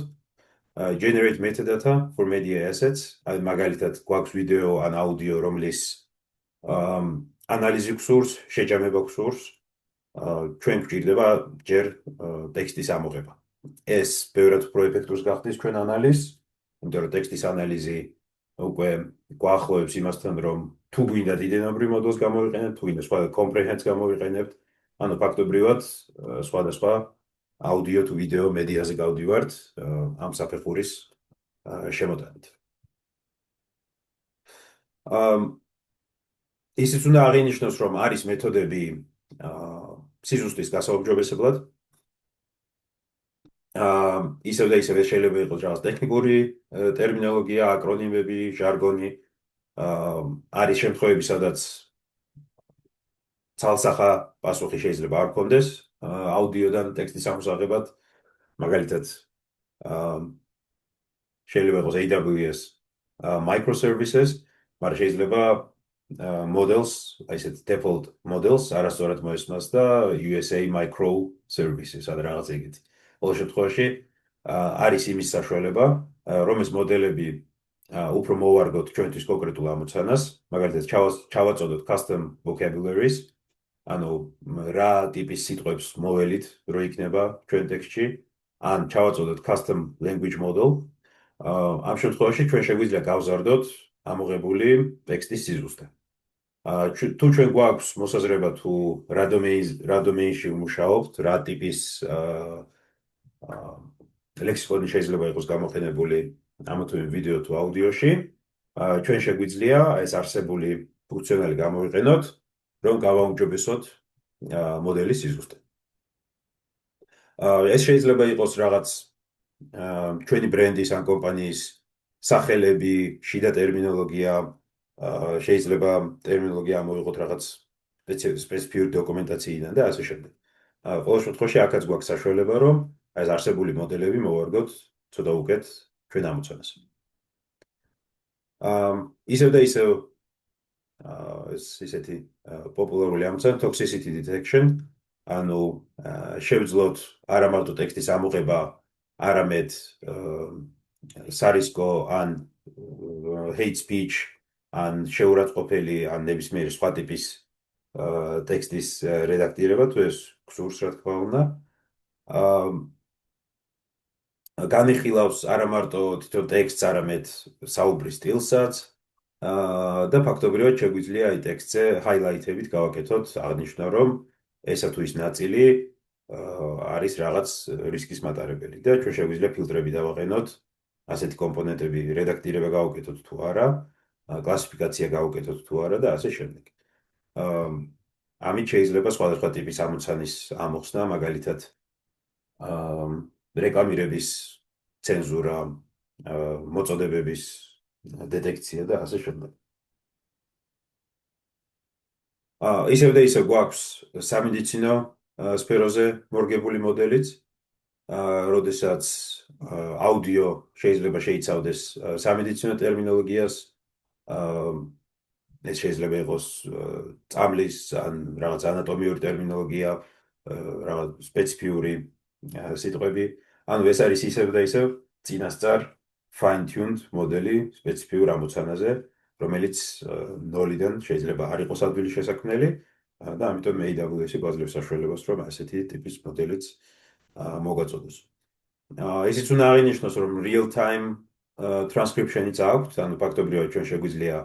Generate metadata for media assets, აი მაგალითად გვაქვს ვიდეო ან აუდიო, რომლის ანალიზი გსურს, შეჯამება გსურს, ჩვენ გვჭირდება ჯერ ტექსტის ამოღება. ეს ბევრად უფრო ეფექტურს გახდის ჩვენ ანალიზს, იმიტომ რომ ტექსტის ანალიზი უკვე გვაახლოვებს იმასთან, რომ თუ გვინდა დიდენობრივ მოდელს გამოვიყენებთ, თუ გვინდა სხვა კომპრეჰენს გამოვიყენებთ, ანუ ფაქტობრივად სხვადასხვა აუდიო თუ ვიდეო მედიაზე გავდივართ ამ საფეხურის შემოტანით. ისიც უნდა აღინიშნოს, რომ არის მეთოდები სიზუსტის გასაუმჯობესებლად. ისევ და ისევ შეიძლება იყოს რაღაც ტექნიკური ტერმინოლოგია, აკრონიმები, ჟარგონი. არის შემთხვევები, სადაც ცალსახა პასუხი შეიძლება არ გქონდეს აუდიოდან ტექსტის ამოსაღებად. მაგალითად, შეიძლება იყოს AWS microservices, მაგრამ შეიძლება models, აი ესეთ default models არასწორად მოესმას და USA microservices ან რაღაც ეგეთი. ყოველ შემთხვევაში არის იმის საშუალება, რომ ეს მოდელები უფრო მოვარგოთ ჩვენთვის კონკრეტულ ამოცანას, მაგალითად ჩავაწოდოთ custom vocabularies, ანუ რა ტიპის სიტყვებს მოველით რო იქნება ჩვენ ტექსტში, ან ჩავაწოდოთ custom language model. ამ შემთხვევაში ჩვენ შეგვიძლია გავზარდოთ ამოღებული ტექსტის სიზუსტე. თუ ჩვენ გვაქვს მოსაზრება თუ რა დომეინში ვმუშაობთ, რა ტიპის ლექსიკონი შეიძლება იყოს გამოყენებული ამ თუ იმ ვიდეო თუ აუდიოში, ჩვენ შეგვიძლია ეს არსებული ფუნქციონალი გამოვიყენოთ, რომ გავაუმჯობესოთ მოდელის სიზუსტე. ეს შეიძლება იყოს რაღაც ჩვენი ბრენდის ან კომპანიის სახელები, შიდა ტერმინოლოგია, შეიძლება ტერმინოლოგია ამოვიღოთ რაღაც სპეციფიური დოკუმენტაციიდან და ასე შემდეგ. ყოველ შემთხვევაში აქაც გვაქვს საშუალება, რომ ეს არსებული მოდელები მოვარგოთ ცოტა უკეთ ჩვენ ამოცანას. ისევ და ისევ ისეთი პოპულარული ამოცანა toxicity detection, ანუ შევძლოთ არა მარტო ტექსტის ამოღება, არამედ სარისკო ან hate speech ან შეურაცხყოფელი ან ნებისმიერი სხვა ტიპის ტექსტის რედაქტირება, თუ ეს გსურს, რა თქმა უნდა. განიხილავს არა მარტო თვითონ ტექსტს, არამედ საუბრის სტილსაც და ფაქტობრივად შეგვიძლია აი ტექსტზე ჰაილაითებით გავაკეთოთ, აღნიშნო რომ ესა თუ ის ნაწილი არის რაღაც რისკის მატარებელი და ჩვენ შეგვიძლია ფილტრები დავაყენოთ, ასეთი კომპონენტები რედაქტირება გავაკეთოთ თუ არა, კლასიფიკაცია გავაკეთოთ თუ არა და ასე შემდეგ. ამით შეიძლება სხვადასხვა ტიპის ამოცანის ამოხსნა, მაგალითად რეკლამირების ცენზურა, მოწოდებების დეტექცია და ასე შემდეგ. ისევ და ისევ გვაქვს სამედიცინო სფეროზე მორგებული მოდელიც, როდესაც აუდიო შეიძლება შეიცავდეს სამედიცინო ტერმინოლოგიას, ეს შეიძლება იყოს წამლის ან რაღაც ანატომიური ტერმინოლოგია, რაღაც სპეციფიური სიტყვები. ანუ ეს არის ისევ და ისევ წინასწარ fine-tuned მოდელი სპეციფიურ ამოცანაზე, რომელიც ნოლიდან შეიძლება არ იყოს ადვილი შესაქმნელი და ამიტომ AWS-ი გვაძლევს საშუალებას, რომ ასეთი ტიპის მოდელიც მოგაწოდოს. ისიც უნდა აღინიშნოს, რომ real-time transcription-იც აქვს, ანუ ფაქტობრივად ჩვენ შეგვიძლია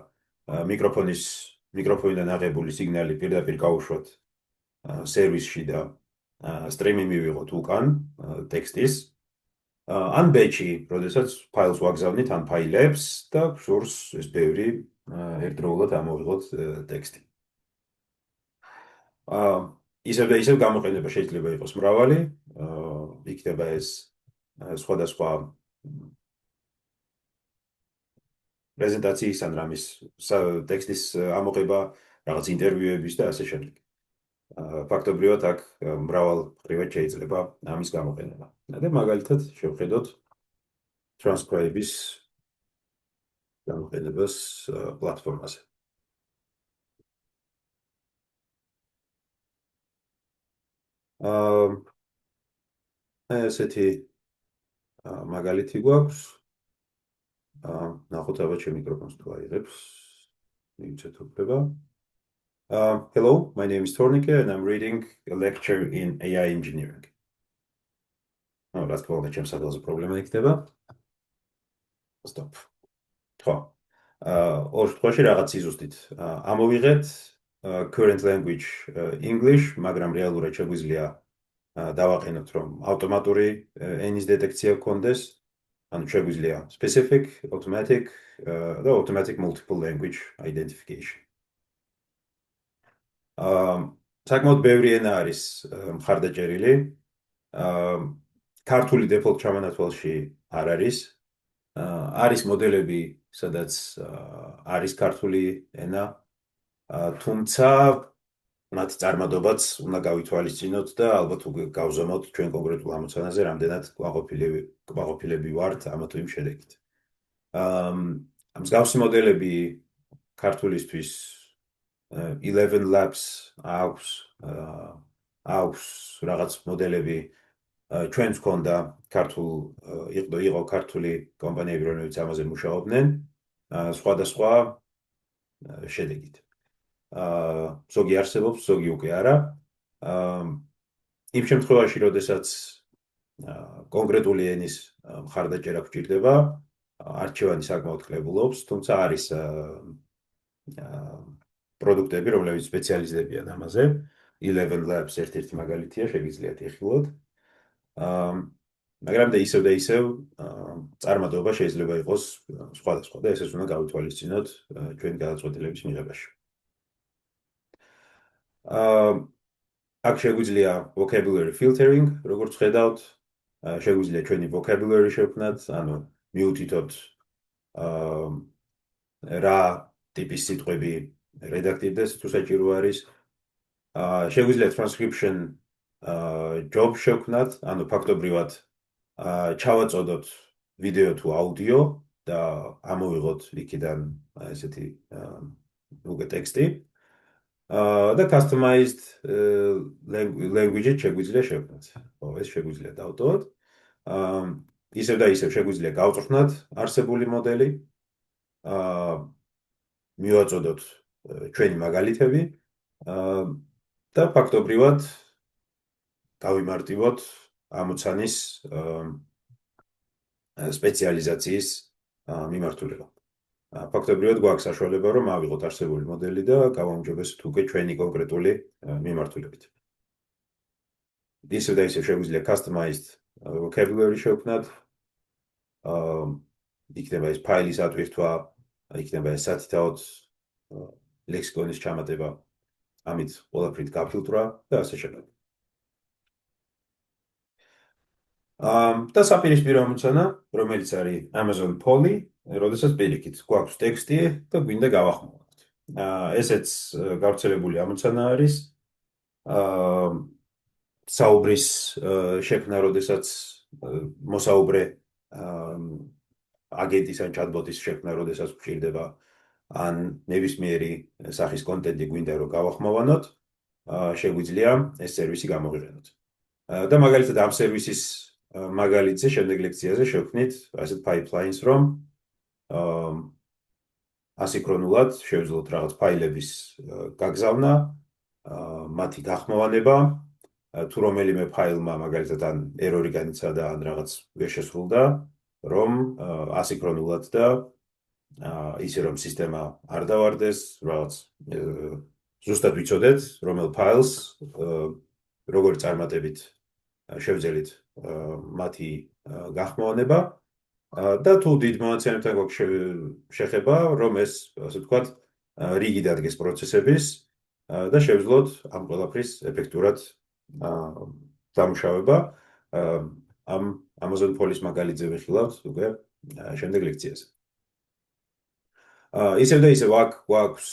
მიკროფონიდან აღებული სიგნალი პირდაპირ გავუშვათ სერვისში და სტრიმი მივიღოთ უკან ტექსტის, ან ბეჩი, როდესაც ფაილს ვაგზავნით ან ფაილებს და გსურს ეს ბევრი ერთდროულად ამოვიღოთ ტექსტი. ისევ და ისევ გამოყენება შეიძლება იყოს მრავალი, იქნება ეს სხვადასხვა პრეზენტაციის ან რამის ტექსტის ამოღება, რაღაც ინტერვიუების და ასე შემდეგ. ფაქტობრივად აქ მრავალმხრივად შეიძლება ამის გამოყენება. და მაგალითად შევხედოთ transcribe-ის გამოყენებას პლატფორმაზე. ესეთი მაგალითი გვაქვს. ნახოთ აბა ჩემ მიკროფონს თუ აიღებს. მივიცეთ უფლება. Hello, my name is Tornike and I'm reading a lecture in AI engineering. რა თქმა უნდა, ჩემს სადელზე პრობლემა იქნება. Stop. ხო. ორ შემთხვევაში რაღაც სიზუსტით ამოვიღეთ current language English, მაგრამ რეალურად შეგვიძლია დავაყენოთ, რომ ავტომატური ენის დეტექცია გქონდეს, ანუ შეგვიძლია specific, automatic და automatic multiple language identification. საკმაოდ ბევრი ენა არის მხარდაჭერილი. ქართული default ჩამონათვალში არ არის. არის მოდელები, სადაც არის ქართული ენა, თუმცა მათ წარმატებაც უნდა გავითვალისწინოთ და ალბათ გავზომოთ ჩვენ კონკრეტულ ამოცანაზე, რამდენად კმაყოფილები ვართ ამ თუ იმ შედეგით. მსგავსი მოდელები ქართულისთვის 11 Labs აქვს რაღაც მოდელები ჩვენს გქონდა იყო ქართული კომპანიები, რომლებიც ამაზე მუშაობდნენ, სხვადასხვა შედეგით. ზოგი არსებობს, ზოგი უკვე არა. იმ შემთხვევაში, როდესაც კონკრეტული ენის მხარდაჭერა გვჭირდება, არჩევანი საკმაოდ კლებულობს, თუმცა არის პროდუქტები, რომლებიც სპეციალიზდებიან ამაზე. 11 Labs ერთ-ერთი მაგალითია, შეგიძლიათ ეხილოთ. მაგრამ და ისევ წარმატება შეიძლება იყოს სხვადასხვა და ესეც უნდა გავითვალისწინოთ ჩვენი გადაწყვეტილების მიღებაში. აქ შეგვიძლია vocabulary filtering, როგორც ხედავთ, შეგვიძლია ჩვენი vocabulary შევქმნათ, ანუ მივუთითოთ რა ტიპის სიტყვები რედაქტირდეს თუ საჭირო არის. შეგვიძლია transcription job შევქმნათ, ანუ ფაქტობრივად ჩავაწოდოთ ვიდეო თუ აუდიო და ამოვიღოთ იქიდან ესეთი უკვე ტექსტი. და customized language შეგვიძლია შევქმნათ. ეს შეგვიძლია დავტოვოთ. ისევ და ისევ შეგვიძლია გავწრხნათ არსებული მოდელი. მივაწოდოთ ჩვენი მაგალითები და ფაქტობრივად გავიმარტივოთ ამოცანის სპეციალიზაციის მიმართულება. ფაქტობრივად გვაქვს საშუალება, რომ ავიღოთ არსებული მოდელი და გავაუმჯობესოთ უკვე ჩვენი კონკრეტული მიმართულებით. ისევ და ისევ შეგვიძლია customized vocabulary შევქმნათ. იქნება ეს ფაილის ატვირთვა, იქნება ეს სათითაოდ ლექსიკონის ჩამატება, ამით ყველაფრით გაფილტრვა და ასე შემდეგ. და საპირისპირო ამოცანა, რომელიც არის Amazon Polly, როდესაც პირიქით გვაქვს ტექსტი და გვინდა გავახმოვანოთ. ესეც გავრცელებული ამოცანა არის. საუბრის შექმნა, როდესაც მოსაუბრე აგენტის ან ჩატბოტის შექმნა, როდესაც გვჭირდება ან ნებისმიერი სახის კონტენტი გვინდა რომ გავახმოვანოთ, შეგვიძლია ეს სერვისი გამოვიყენოთ. და მაგალითად ამ სერვისის მაგალითზე შემდეგ ლექციაზე შევქმნით ასეთ pipelines, რომ ასინქრონულად შევძლოთ რაღაც ფაილების გაგზავნა, მათი გახმოვანება, თუ რომელიმე ფაილმა მაგალითად ან ერორი განიცადა ან რაღაც ვერ შესრულდა, რომ ასინქრონულად და ისე რომ სისტემა არ დავარდეს, რაღაც ზუსტად ვიცოდეთ, რომელ ფაილს როგორ წარმატებით შევძელით მათი გახმოვანება და თუ დიდ მონაცემებთან გვაქვს შეხება, რომ ეს, ასე ვთქვათ, რიგი დადგეს პროცესების და შევძლოთ ამ ყველაფრის ეფექტურად დამუშავება. ამ Amazon Polly-ის მაგალითზე ვიხილავთ უკვე შემდეგ ლექციაზე. ისევ და ისევ აქ გვაქვს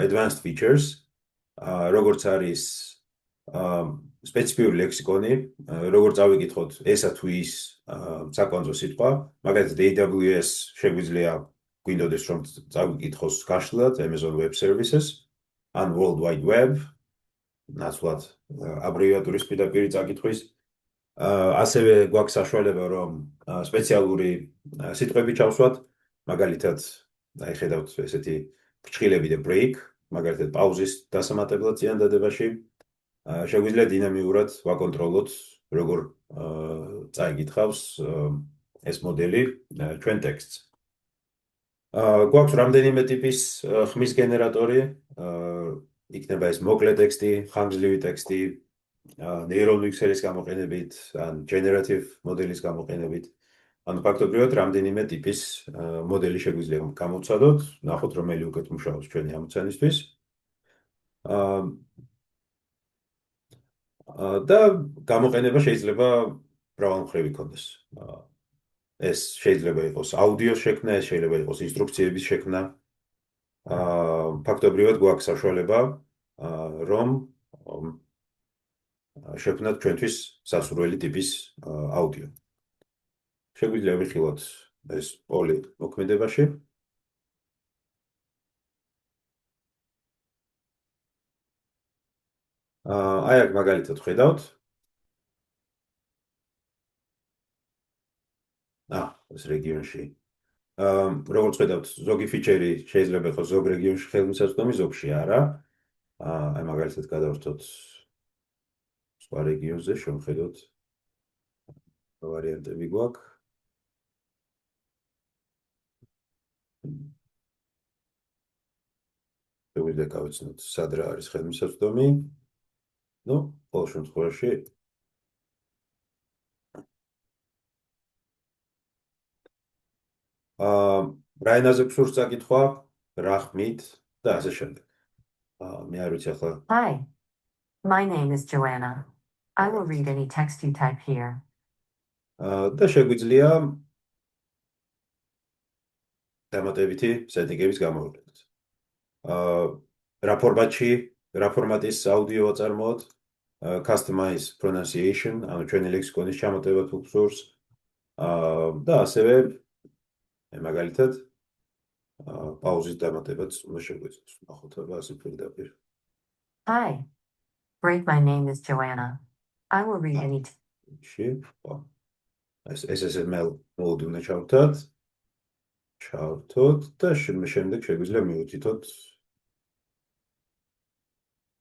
advanced features, როგორც არის სპეციფიური ლექსიკონი, როგორც წავიკითხოთ ესა თუ ის საკონძო სიტყვა, მაგალითად AWS შეგვიძლია გვინდოდეს რომ წავიკითხოს გაშლილად Amazon Web Services ან World Wide Web, ნაცვლად აბრევიატურის პირდაპირ წაკითხვის. ასევე გვაქვს საშუალება რომ სპეციალური სიტყვები ჩავსვათ, მაგალითად აი ხედავთ ესეთი ფრჩხილები და break, მაგალითად პაუზის დასამატებლად წინადადებაში. შეგვიძლია დინამიურად ვაკონტროლოთ, როგორ წაიგითხავს ეს მოდელი ჩვენ ტექსტს. გვაქვს რამდენიმე ტიპის ხმის გენერატორი, იქნება ეს მოკლე ტექსტი, ხანგრძლივი ტექსტი, neural mixer-ის გამოყენებით, ან generative მოდელის გამოყენებით. ანუ ფაქტობრივად რამდენიმე ტიპის მოდელი შეგვიძლია გამოვცადოთ, ნახოთ რომელი უკეთ მუშაობს ჩვენი ამოცანისთვის. და გამოყენება შეიძლება მრავალმხრივი იქონდეს. ეს შეიძლება იყოს აუდიოს შექმნა, ეს შეიძლება იყოს ინსტრუქციების შექმნა. ფაქტობრივად გვაქვს საშუალება რომ შევქმნათ ჩვენთვის სასურველი ტიპის აუდიო. შეგვიძლია ვიხილოთ ეს Polly მოქმედებაში. აი აქ მაგალითად ხედავთ. ეს რეგიონში. როგორც ხედავთ, ზოგი ფიჩერი შეიძლება იყოს ზოგ რეგიონში ხელმისაწვდომი, ზოგში არა. აი მაგალითად გადავერთოთ სხვა რეგიონზე, შევხედოთ ვარიანტები გვაქვს. შეგვიძლია გავიცნოთ სად რა არის ხელმისაწვდომი. ნუ, ყოველ შემთხვევაში რა ენაზე გსურს წაკითხვა, რა ხმით და ასე შემდეგ. მე არ ვიცი ახლა Hi, my name is Joanna. I will read any text you type here. და შეგვიძლია დამატებითი სეტინგების გამოვლენაც. რა ფორმატში, რა ფორმატის აუდიო აწარმოოთ, customize pronunciation, ანუ ჩვენი ლექსიკონის ჩამოტება თუ გსურს. და ასევე მაგალითად პაუზის დამატებაც უნდა შეგვეძლოს. ნახოთ რა ასე პირდაპირ. Hi, great, my name is Joanna. I will read any ეს SSML mode უნდა ჩავთოთ. ჩავთოთ და შემდეგ შეგვიძლია მივუთითოთ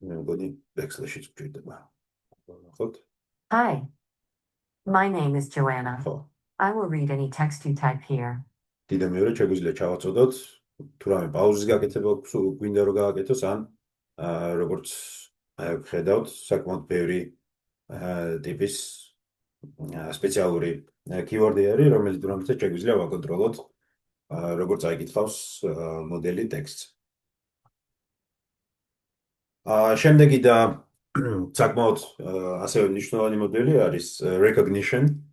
მე მგონი Excel-ში გვჭირდება. ნახოთ. Hi, my name is Joanna. ხო. I will read any text you type here. დიდა მეორე შეგვიძლია ჩავაწოდოთ თუ რამე პაუზის გაკეთება გვინდა რომ გააკეთოს ან როგორც ხედავთ საკმაოდ ბევრი ტიპის სპეციალური keyword-ი არის რომელიც დროებით შეგვიძლია ვაკონტროლოთ როგორც აიკითხავს მოდელი ტექსტს. შემდეგი და საკმაოდ ასევე მნიშვნელოვანი მოდელი არის recognition,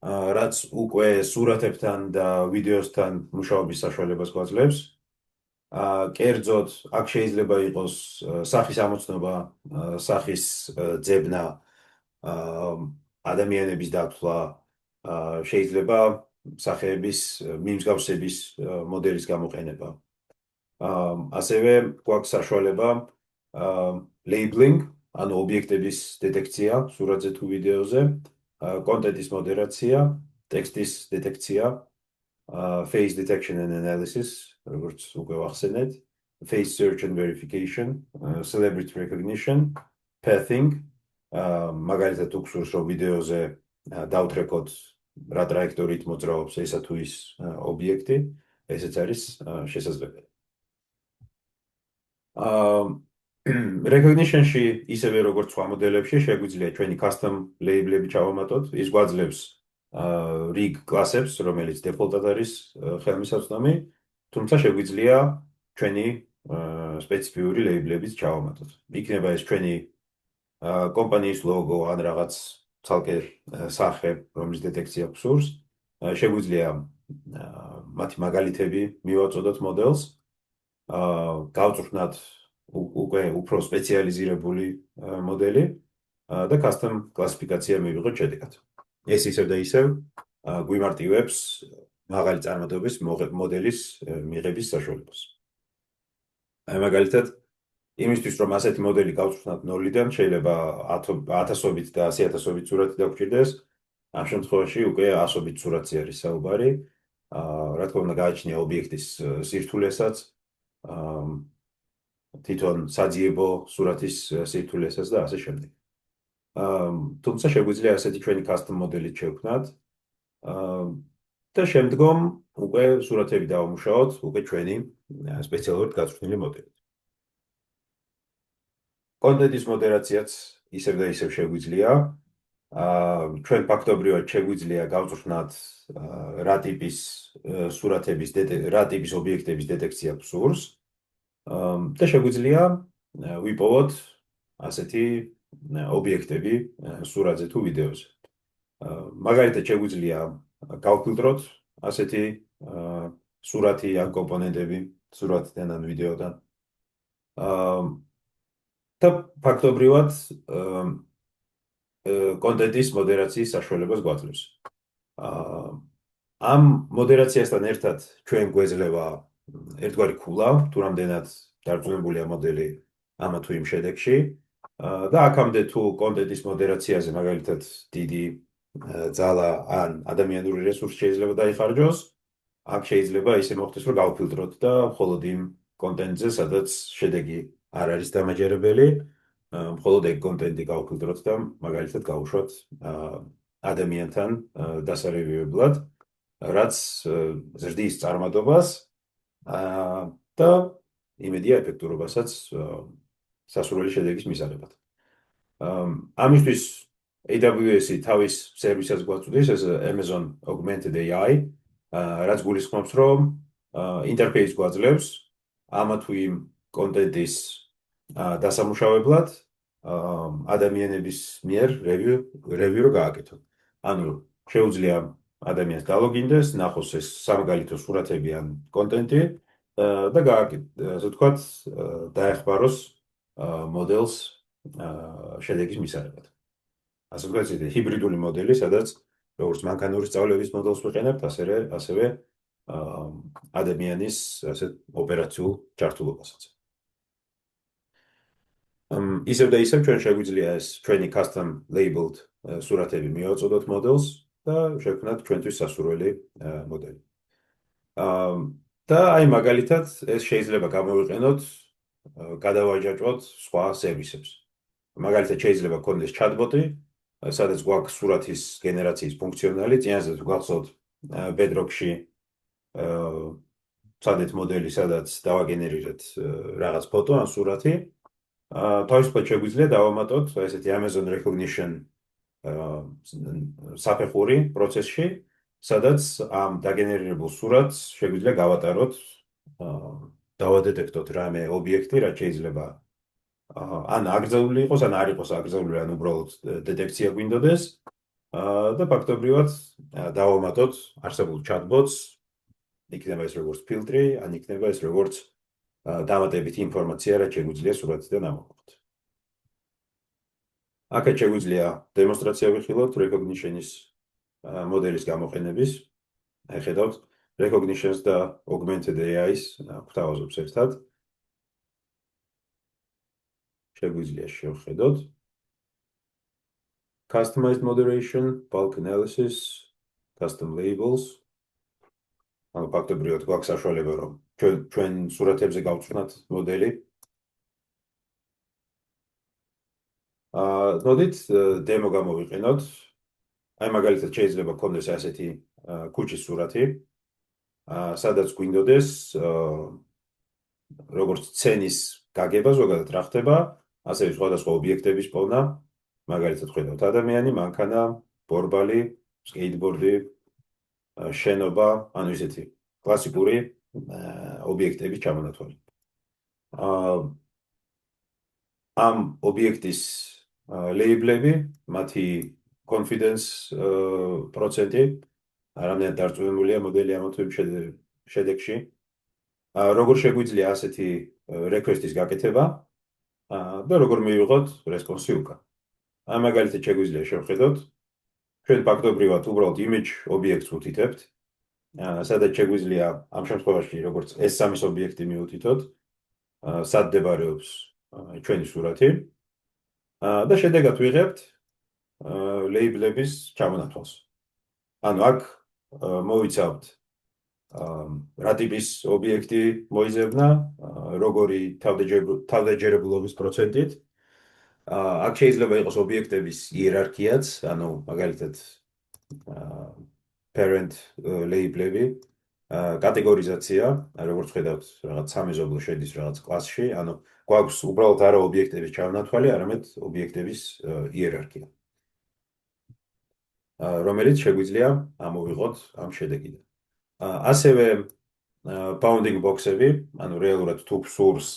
რაც უკვე სურათებთან და ვიდეოსთან მუშაობის საშუალებას გვაძლევს. კერძოდ, აქ შეიძლება იყოს სახის ამოცნობა, სახის ძებნა, ადამიანების დათვლა, შეიძლება სახეების მიმსგავსების მოდელის გამოყენება. ასევე გვაქვს საშუალება labeling, ანუ ობიექტების დეტექცია სურათზე თუ ვიდეოზე, კონტენტის მოდერაცია, ტექსტის დეტექცია, face detection and analysis, როგორც უკვე ვახსენეთ, face search and verification, celebrity recognition, pathing, მაგალითად თუ გსურს რომ ვიდეოზე დავთრეკოთ რა ტრაექტორით მოძრაობს ესა თუ ის ობიექტი, ესეც არის შესაძლებელი. Recognition-ში ისევე როგორც სხვა მოდელებში შეგვიძლია ჩვენი custom label-ები ჩავამატოთ. ის გვაძლევს rig class-ებს, რომელიც default-ად არის ხელმისაწვდომი, თუმცა შეგვიძლია ჩვენი სპეციფიური label-ებიც ჩავამატოთ. იქნება ეს ჩვენი კომპანიის ლოგო ან რაღაც ცალკე სახე, რომლის დეტექცია გსურს. შეგვიძლია მათი მაგალითები მივაწოდოთ მოდელს. გავწვრთნათ უკვე უფრო სპეციალიზირებული მოდელი და custom კლასიფიკაცია მივიღოთ შედეგად. ეს ისევ და ისევ გვიმარტივებს მაღალი წარმატების მოდელის მიღების საშუალებას. მაგალითად, იმისთვის რომ ასეთი მოდელი გავწვრთნათ 0-დან, შეიძლება 1000-ობით და 100,000-ობით სურათი დაგვჭირდეს. ამ შემთხვევაში უკვე 100-ობით სურათი არის საუბარი. რა თქმა უნდა, გააჩნია ობიექტის სირთულესაც, თვითონ საძიებო სურათის სირთულესაც და ასე შემდეგ. თუმცა შეგვიძლია ასეთი ჩვენი custom მოდელი შევქმნათ და შემდგომ უკვე სურათები დავამუშაოთ უკვე ჩვენი სპეციალურად გაწვრთნილი მოდელით. კონტენტის მოდერაციაც ისევ და ისევ შეგვიძლია. ჩვენ ფაქტობრივად შეგვიძლია გავწვრთნათ რა ტიპის სურათების რა ტიპის ობიექტების დეტექცია გსურს და შეგვიძლია ვიპოვოთ ასეთი ობიექტები სურათზე თუ ვიდეოზე. მაგალითად შეგვიძლია გავფილტროთ ასეთი სურათი ან კომპონენტები სურათიდან ან ვიდეოდან. და ფაქტობრივად კონტენტის მოდერაციის საშუალებას გვაძლევს. ამ მოდერაციასთან ერთად ჩვენ გვეძლევა ერთგვარი ქულა, თუ რამდენად დარწმუნებულია მოდელი ამა თუ იმ შედეგში და აქამდე თუ კონტენტის მოდერაციაზე მაგალითად დიდი ძალა ან ადამიანური რესურსი შეიძლება დაიხარჯოს, აქ შეიძლება ისე მოხდეს, რომ გავფილტროთ და მხოლოდ იმ კონტენტზე, სადაც შედეგი არ არის დამაჯერებელი, მხოლოდ ეგ კონტენტი გავფილტროთ და მაგალითად გავუშვათ ადამიანთან დასარევიებლად, რაც ზრდის წარმატებას და იმედია ეფექტურობასაც სასურველი შედეგის მისაღებად. ამისთვის AWS-ი თავის სერვისას გვაწვდის, ეს Amazon Augmented AI, რაც გულისხმობს, რომ ინტერფეისს გვაძლევს ამა თუ იმ კონტენტის დასამუშავებლად ადამიანების მიერ რევიუ რო გააკეთო. ანუ შეუძლია ადამიანს დალოგინდეს, ნახოს ეს სამაგალითო სურათები ან კონტენტი და ასე ვთქვათ, დაეხმაროს მოდელს შედეგის მისაღებად. ასე ვთქვათ, ჰიბრიდული მოდელი, სადაც როგორც მანქანური სწავლების მოდელს ვიყენებთ, ასევე ადამიანის ასეთ ოპერაციულ ჩართულობასაც. ისევ და ისევ ჩვენ შეგვიძლია ეს ჩვენი custom labeled სურათები მივაწოდოთ მოდელს და შევქმნათ ჩვენთვის სასურველი მოდელი. და აი მაგალითად ეს შეიძლება გამოვიყენოთ, გადავაჯაჭვოთ სხვა სერვისებს. მაგალითად შეიძლება გქონდეს chatbot-ი, სადაც გვაქვს სურათის გენერაციის ფუნქციონალი, წინასწარ გვახსოვთ Bedrock-ში სადეთ მოდელი, სადაც დავაგენერირეთ რაღაც ფოტო ან სურათი. თავისუფლად შეგვიძლია დავამატოთ ესეთი Amazon Recognition საფეხური პროცესში, სადაც ამ დაგენერირებულ სურათს შეგვიძლია გავატაროთ, დავადეტექტოთ რამე ობიექტი, რაც შეიძლება ან აკრძალული იყოს, ან არ იყოს აკრძალული, ან უბრალოდ დეტექცია გვინდოდეს და ფაქტობრივად დავამატოთ არსებულ chatbots, იქნება ეს როგორც ფილტრი, ან იქნება ეს როგორც დამატებით ინფორმაცია, რაც შეგვიძლია სურათიდან ამოღოთ. აქეთ შეგვიძლია დემონსტრაცია ვიხილოთ Recognition-ის მოდელის გამოყენების. აი ხედავთ, Recognition-ს და Augmented AI-ს გვთავაზობს ერთად. შეგვიძლია შევხედოთ. Customized moderation, bulk analysis, custom labels. ანუ ფაქტობრივად გვაქვს საშუალება, რომ ჩვენ სურათებზე გავწვნათ მოდელი. მოდით დემო გამოვიყენოთ. აი მაგალითად შეიძლება გქონდეს ასეთი ქუჩის სურათი, სადაც გვინდოდეს როგორც სცენის გაგება ზოგადად რა ხდება, ასევე სხვადასხვა ობიექტების პოვნა, მაგალითად ხედავთ ადამიანი, მანქანა, ბორბალი, სკეიტბორდი, შენობა, ანუ ისეთი კლასიკური ობიექტების ჩამონათვალი. ამ ობიექტის ლეიბლები, მათი confidence პროცენტი რამდენად დარწმუნებულია მოდელი ამა თუ იმ შედეგში. როგორ შეგვიძლია ასეთი request-ის გაკეთება და როგორ მივიღოთ response-ი უკან. აი მაგალითად შეგვიძლია შევხედოთ, ჩვენ ფაქტობრივად უბრალოდ image ობიექტს ვუთითებთ, სადაც შეგვიძლია ამ შემთხვევაში როგორც S3-ის ობიექტი მივუთითოთ, სად მდებარეობს ჩვენი სურათი და შედეგად ვიღებთ ლეიბლების ჩამონათვალს. ანუ აქ მოვიცავთ რა ტიპის ობიექტი მოიძებნა, როგორი თავდაჯერებულობის პროცენტით. აქ შეიძლება იყოს ობიექტების იერარქიაც, ანუ მაგალითად parent ლეიბლები, კატეგორიზაცია, როგორც ხედავთ, რაღაც სამეზობლო შედის რაღაც კლასში, ანუ გვაქვს უბრალოდ არა ობიექტების ჩამონათვალი, არამედ ობიექტების იერარქია, რომელიც შეგვიძლია ამოვიღოთ ამ შედეგიდან. ასევე bounding box-ები, ანუ რეალურად თუ გსურს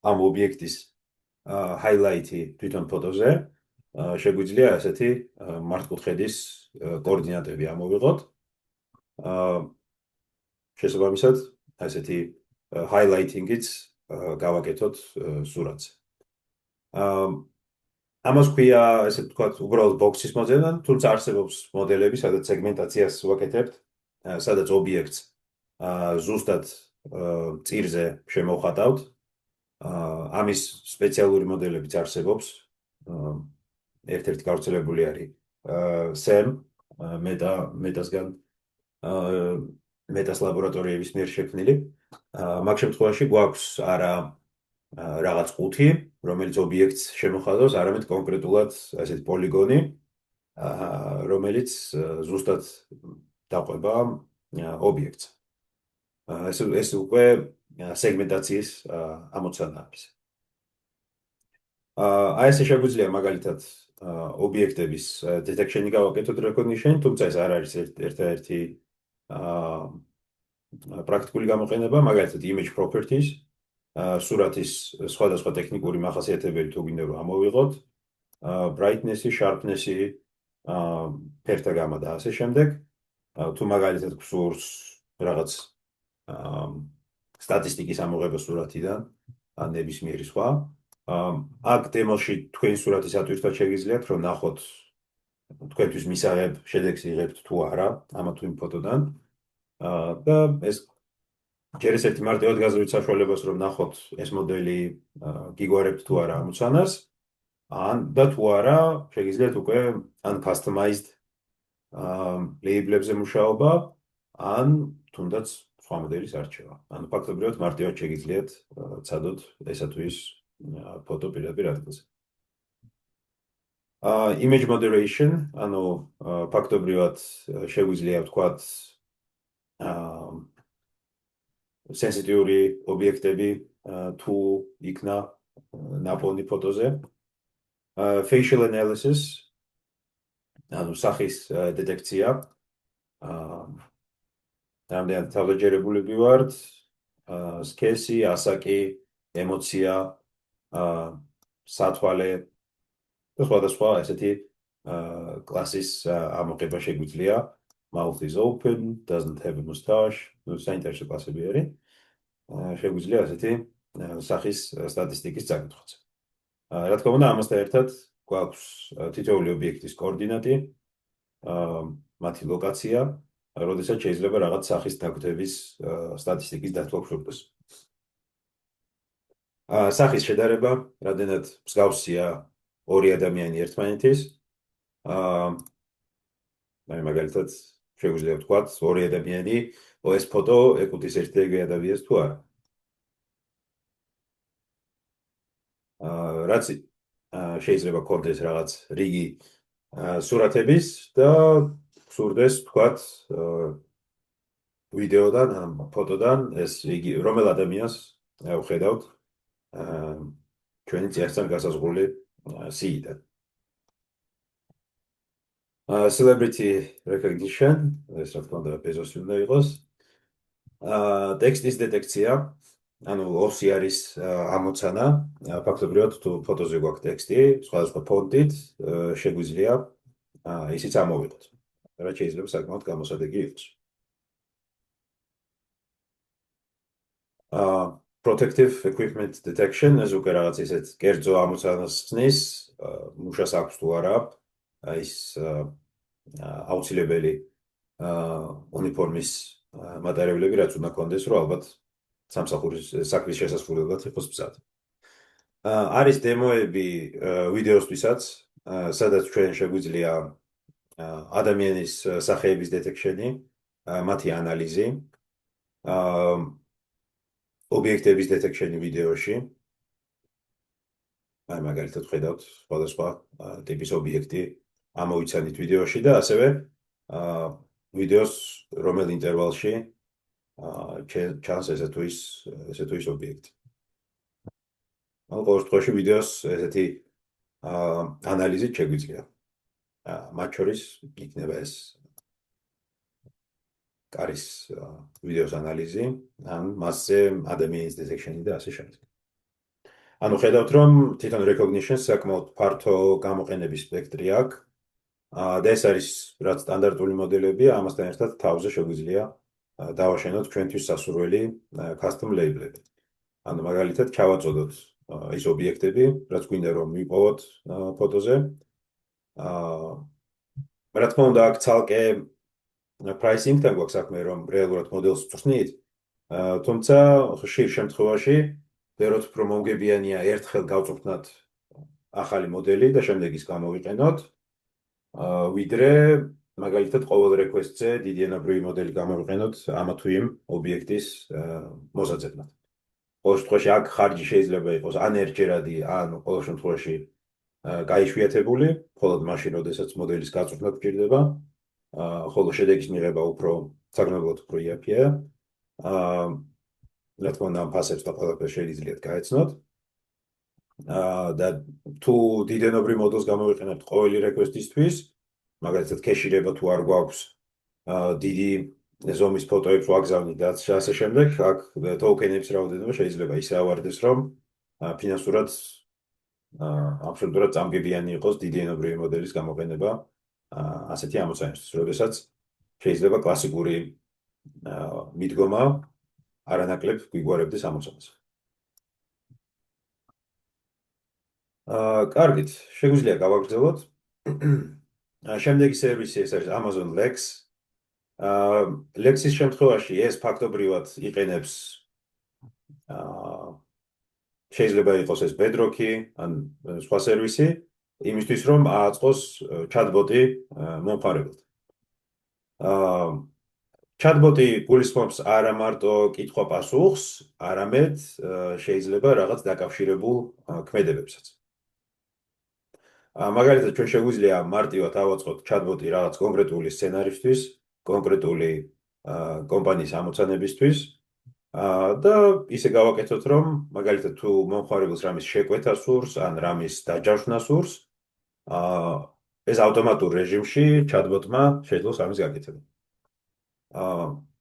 ამ ობიექტის highlight-ი თვითონ ფოტოზე, შეგვიძლია ასეთი მართკუთხედის კოორდინატები ამოვიღოთ. შესაბამისად, ასეთი highlighting-იც გავაკეთოთ სურათზე. ამას ქვია, ესე ვთქვათ, უბრალოდ box-ის მოძებნა, თუმცა არსებობს მოდელები, სადაც სეგმენტაციას ვაკეთებთ, სადაც ობიექტს ზუსტად წირზე შემოვხატავთ. ამის სპეციალური მოდელებიც არსებობს. ერთ-ერთი გავრცელებული არის SEM, მეტასგან მეტას ლაბორატორიების მიერ შექმნილი. მაგ შემთხვევაში გვაქვს არა რაღაც ყუთი, რომელიც ობიექტს შემოხატავს, არამედ კონკრეტულად ასეთ პოლიგონი, რომელიც ზუსტად დაყვება ობიექტს. ეს უკვე სეგმენტაციის ამოცანა არის. აი ესე შეგვიძლია მაგალითად ობიექტების detection-ი გავაკეთოთ recognition, თუმცა ეს არ არის ერთ-ერთი პრაქტიკული გამოყენება, მაგალითად image properties, სურათის სხვადასხვა ტექნიკური მახასიათებელი თუ გინდა რომ ამოვიღოთ, brightness-ი, sharpness-ი, ფერთა გამა და ასე შემდეგ. თუ მაგალითად გსურს რაღაც სტატისტიკის ამოღება სურათიდან, ან ნებისმიერი სხვა, აქ დემოში თქვენი სურათის ატვირთვა შეგიძლიათ, რომ ნახოთ თქვენთვის მისაღებ შედეგს იღებთ თუ არა ამა თუ იმ ფოტოდან. და ეს ჯერ ესეთი მარტივად გაზრდით საშუალებას, რომ ნახოთ ეს მოდელი გიგვარებთ თუ არა ამოცანას, ან და თუ არა შეგიძლიათ უკვე ან customized ლეიბლებზე მუშაობა, ან თუნდაც სხვა მოდელის არჩევა. ანუ ფაქტობრივად მარტივად შეგიძლიათ ცადოთ ესა თუ ის ფოტო პირდაპირ ადგილზე. Image moderation, ანუ ფაქტობრივად შეგვიძლია ვთქვათ სენსიტიური ობიექტები თუ იქნა ნაპოვნი ფოტოზე. Facial analysis, ანუ სახის დეტექცია. რამდენად თავდაჯერებულები ვართ, სქესი, ასაკი, ემოცია, სათვალე და სხვადასხვა ესეთი კლასის ამოღება შეგვიძლია. Mouth is open, doesn't have a mustache, საინტერესო კლასები არის. შეგვიძლია ესეთი სახის სტატისტიკის წაკითხვაც. რა თქმა უნდა, ამასთან ერთად გვაქვს თითოეული ობიექტის კოორდინატი, მათი ლოკაცია, როდესაც შეიძლება რაღაც სახის დაკვდების სტატისტიკის დათვალ გვხურდეს. სახის შედარება, რამდენად მსგავსია ორი ადამიანი ერთმანეთის. მაგალითად, შეგვიძლია ვთქვათ, ორი ადამიანი, ეს ფოტო ეკუთვნის ერთ-ერთი ადამიანს თუ არა. რაც შეიძლება გქონდეს რაღაც რიგი სურათების და გსურდეს ვთქვათ ვიდეოდან ან ფოტოდან ეს იგი რომელ ადამიანს ვხედავთ ჩვენი წიაღთან გასაზღვრული სიიდან. Celebrity recognition, ეს რა თქმა უნდა ბეზოსი უნდა იყოს. ტექსტის დეტექცია, ანუ ოსი არის ამოცანა, ფაქტობრივად თუ ფოტოზე გვაქვს ტექსტი, სხვადასხვა ფონტით შეგვიძლია ისიც ამოვიღოთ. რაც შეიძლება საკმაოდ გამოსადეგი იყოს. Protective equipment detection, ეს უკვე რაღაც ისეთ კერძო ამოცანას ხსნის, მუშას აქვს თუ არა, ის აუცილებელი უნიფორმის მატარებლები, რაც უნდა გქონდეს, რომ ალბათ სამსახურის საქმის შესასრულებლად იყოს მზად. არის დემოები ვიდეოსთვისაც, სადაც ჩვენ შეგვიძლია ადამიანის სახეების დეტექშენი, მათი ანალიზი, ობიექტების დეტექშენი ვიდეოში. აი მაგალითად ხედავთ სხვადასხვა ტიპის ობიექტი ამოვიცანით ვიდეოში და ასევე ვიდეოს რომელ ინტერვალში ჩანს ესე თუ ის ობიექტი. ანუ ყოველ შემთხვევაში ვიდეოს ესეთი ანალიზით შეგვიძლია. მათ შორის იქნება ეს არის ვიდეოს ანალიზი, ან მასზე ადამიანის დეტექშენი და ასე შემდეგ. ანუ ხედავთ, რომ თვითონ recognition საკმაოდ ფართო გამოყენების სპექტრი აქვს. და ეს არის რაც სტანდარტული მოდელებია, ამასთან ერთად თავზე შეგვიძლია დავაშენოთ ჩვენთვის სასურველი custom label-ები. ანუ მაგალითად ჩავაწოდოთ ის ობიექტები, რაც გვინდა რომ ვიპოვოთ ფოტოზე. რა თქმა უნდა, აქ ცალკე pricing-თან გვაქვს საქმე, რომ რეალურად მოდელს ვწვრთნით, თუმცა ხშირ შემთხვევაში ვეროთ უფრო მომგებიანია ერთხელ გავწვრთნათ ახალი მოდელი და შემდეგ ის გამოვიყენოთ, ვიდრე მაგალითად ყოველ request-ზე დიდი ენებრივი მოდელი გამოვიყენოთ ამა თუ იმ ობიექტის მოსაძებნად. ყოველ შემთხვევაში აქ ხარჯი შეიძლება იყოს ან ერთჯერადი, ან ყოველ შემთხვევაში გაიშვიათებული, მხოლოდ მაშინ, როდესაც მოდელის გაწვრთნა გჭირდება, ხოლო შედეგის მიღება უფრო საგრძნობლად უფრო იაფია. აა რა თქმა უნდა, ამ ფასებს და ყველაფერს შეიძლება გაეცნოთ. და თუ დიდენობრივ მოდელს გამოვიყენებთ ყოველი რეკვესტისთვის, მაგალითად ქეშირება თუ არ გვაქვს დიდი ზომის ფოტოებს ვაგზავნით და ასე შემდეგ, აქ ტოკენების რაოდენობა შეიძლება ისე ავარდეს, რომ ფინანსურად აბსოლუტურად წამგებიანი იყოს დიდი ენობრივი მოდელის გამოყენება ასეთი ამოცანისთვის, როდესაც შეიძლება კლასიკური მიდგომა არანაკლებ გვიგوارებდეს ამოცანას. კარგით, შეგვიძლია გავაგრძელოთ. შემდეგი სერვისი ეს არის Amazon Lex. Lex-ის შემთხვევაში ეს ფაქტობრივად იყენებს შეიძლება იყოს ეს Bedrock-ი ან სხვა სერვისი, იმისთვის რომ ააწყოს chatbot-ი მომხმარებელს. Chatbot-ი გულისხმობს არა მარტო კითხვა-პასუხს, არამედ შეიძლება რაღაც დაკავშირებულ ქმედებებსაც. მაგალითად, ჩვენ შეგვიძლია მარტივად ავაწყოთ chatbot-ი რაღაც კონკრეტული სცენარისთვის, კონკრეტული კომპანიის ამოცანებისთვის და ისე გავაკეთოთ, რომ მაგალითად თუ მომხმარებელს რამის შეკვეთა სურს ან რამის დაჯავშნა სურს, ეს ავტომატურ რეჟიმში chatbot-მა შეძლოს ამის გაკეთება.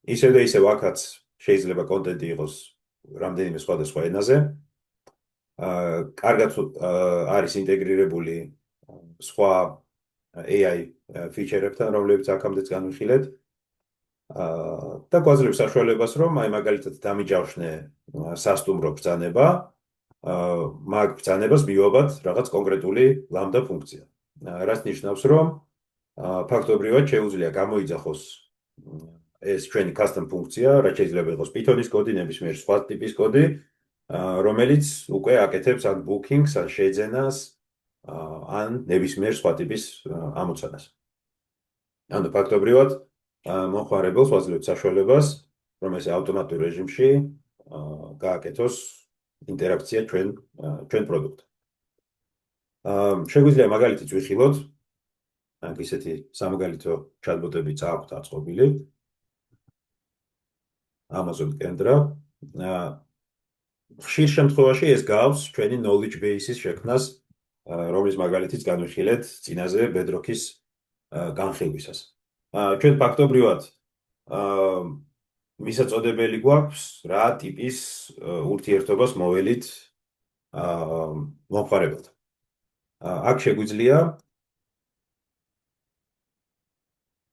ისევ და ისევ აქაც შეიძლება კონტენტი იყოს რამდენიმე სხვადასხვა ენაზე. კარგად არის ინტეგრირებული სხვა AI ფიჩერებთან, რომლებიც აქამდეც განვიხილეთ. და გვაძლევს საშუალებას, რომ აი მაგალითად დამიჯავშნე სასტუმრო ბრძანება, მაგ ბრძანებას მივაბად რაღაც კონკრეტული ლამბდა ფუნქცია. რაც ნიშნავს, რომ ფაქტობრივად შეუძლია გამოიძახოს ეს ჩვენი custom ფუნქცია, რაც შეიძლება იყოს Python-ის კოდი, ნებისმიერ სხვა ტიპის კოდი, რომელიც უკვე აკეთებს ან bookings, ან შეძენას, ან ნებისმიერ სხვა ტიპის ამოცანას. ანუ ფაქტობრივად მომხმარებელს ვაძლევთ საშუალებას, რომ ეს ავტომატურ რეჟიმში გააკეთოს ინტერაქცია ჩვენ პროდუქტთან. შეგვიძლია მაგალითიც ვიხილოთ, აქ ისეთი სამაგალითო chatbot-ებიც აქვთ აწყობილი. Amazon Kendra. ხშირ შემთხვევაში ეს გავს ჩვენი knowledge base-ის შექმნას, რომლის მაგალითიც განვიხილეთ წინაზე Bedrock-ის განხილვისას. ჩვენ ფაქტობრივად მისაწოდებელი გვაქვს რა ტიპის ურთიერთობას მოველით მომხმარებელთან. აქ შეგვიძლია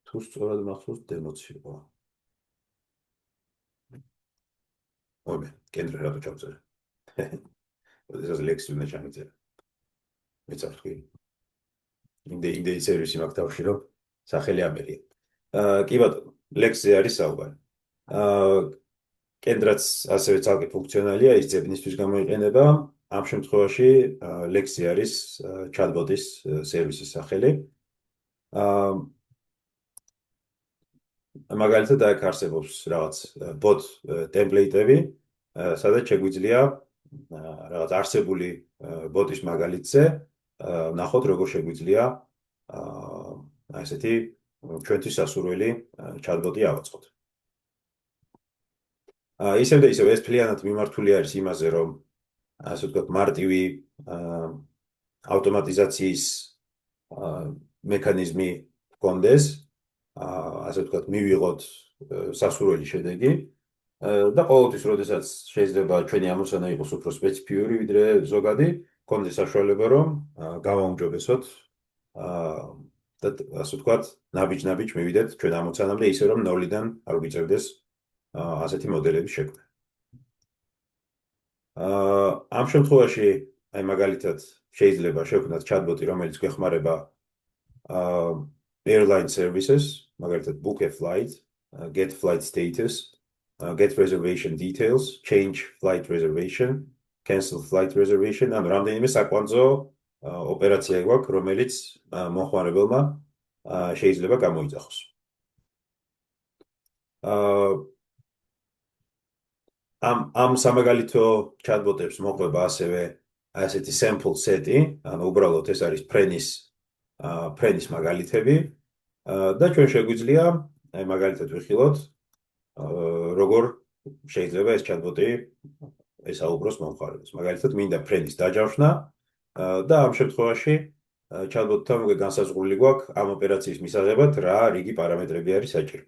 თუ სწორად მახსოვს დემოც იყო. ოდე, კენდრა რატო ჩავწერე? ოდესაც ლექსი უნდა ჩამიწერე. მეც არ ვთქვი. იმდენი სერვისი მაქვს თავში, რომ სახელი ამერია. კი ბატონო, ლექსზე არის საუბარი. კენდრაც ასევე ცალკე ფუნქციონალია, ის ძებნისთვის გამოიყენება. ამ შემთხვევაში ლექსი არის chatbot-ის სერვისის სახელი. მაგალითად აქ არსებობს რაღაც bot template-ები, სადაც შეგვიძლია რაღაც არსებული bot-ის მაგალითზე ნახოთ, როგორ შეგვიძლია ასეთი ჩვენთვის სასურველი chatbot-ი ავაწყოთ. ისევ და ისევ ეს მთლიანად მიმართული არის იმაზე, რომ ასე ვთქვათ, მარტივი ავტომატიზაციის მექანიზმი გქონდეს, ასე ვთქვათ, მივიღოთ სასურველი შედეგი და ყოველთვის, როდესაც შეიძლება ჩვენი ამოცანა იყოს უფრო სპეციფიური ვიდრე ზოგადი, გქონდეს საშუალება, რომ გავაუმჯობესოთ და ასე ვთქვათ, ნაბიჯ-ნაბიჯ მივიდეთ ჩვენ ამოცანამდე ისე, რომ ნოლიდან არ გვიწევდეს ასეთი მოდელების შექმნა. ამ შემთხვევაში, აი მაგალითად, შეიძლება შევქმნათ chatbot-ი, რომელიც გვეხმარება airline services, მაგალითად book a flight, get flight status, get reservation details, change flight reservation, cancel flight reservation, ანუ რამდენიმე საკვანძო ოპერაცია გვაქვს, რომელიც მომხმარებელმა შეიძლება გამოიძახოს. ამ სამაგალითო chatbot-ებს მოყვება ასევე ასეთი sample set-ი, ანუ უბრალოდ ეს არის ფრენის მაგალითები და ჩვენ შეგვიძლია აი მაგალითად ვიხილოთ, როგორ შეიძლება ეს chatbot-ი ესაუბროს მომხმარებელს. მაგალითად, მინდა ფრენდის დაჯავშნა და ამ შემთხვევაში chatbot-თან უკვე განსაზღვრული გვაქვს ამ ოპერაციის მისაღებად რა რიგი პარამეტრები არის საჭირო.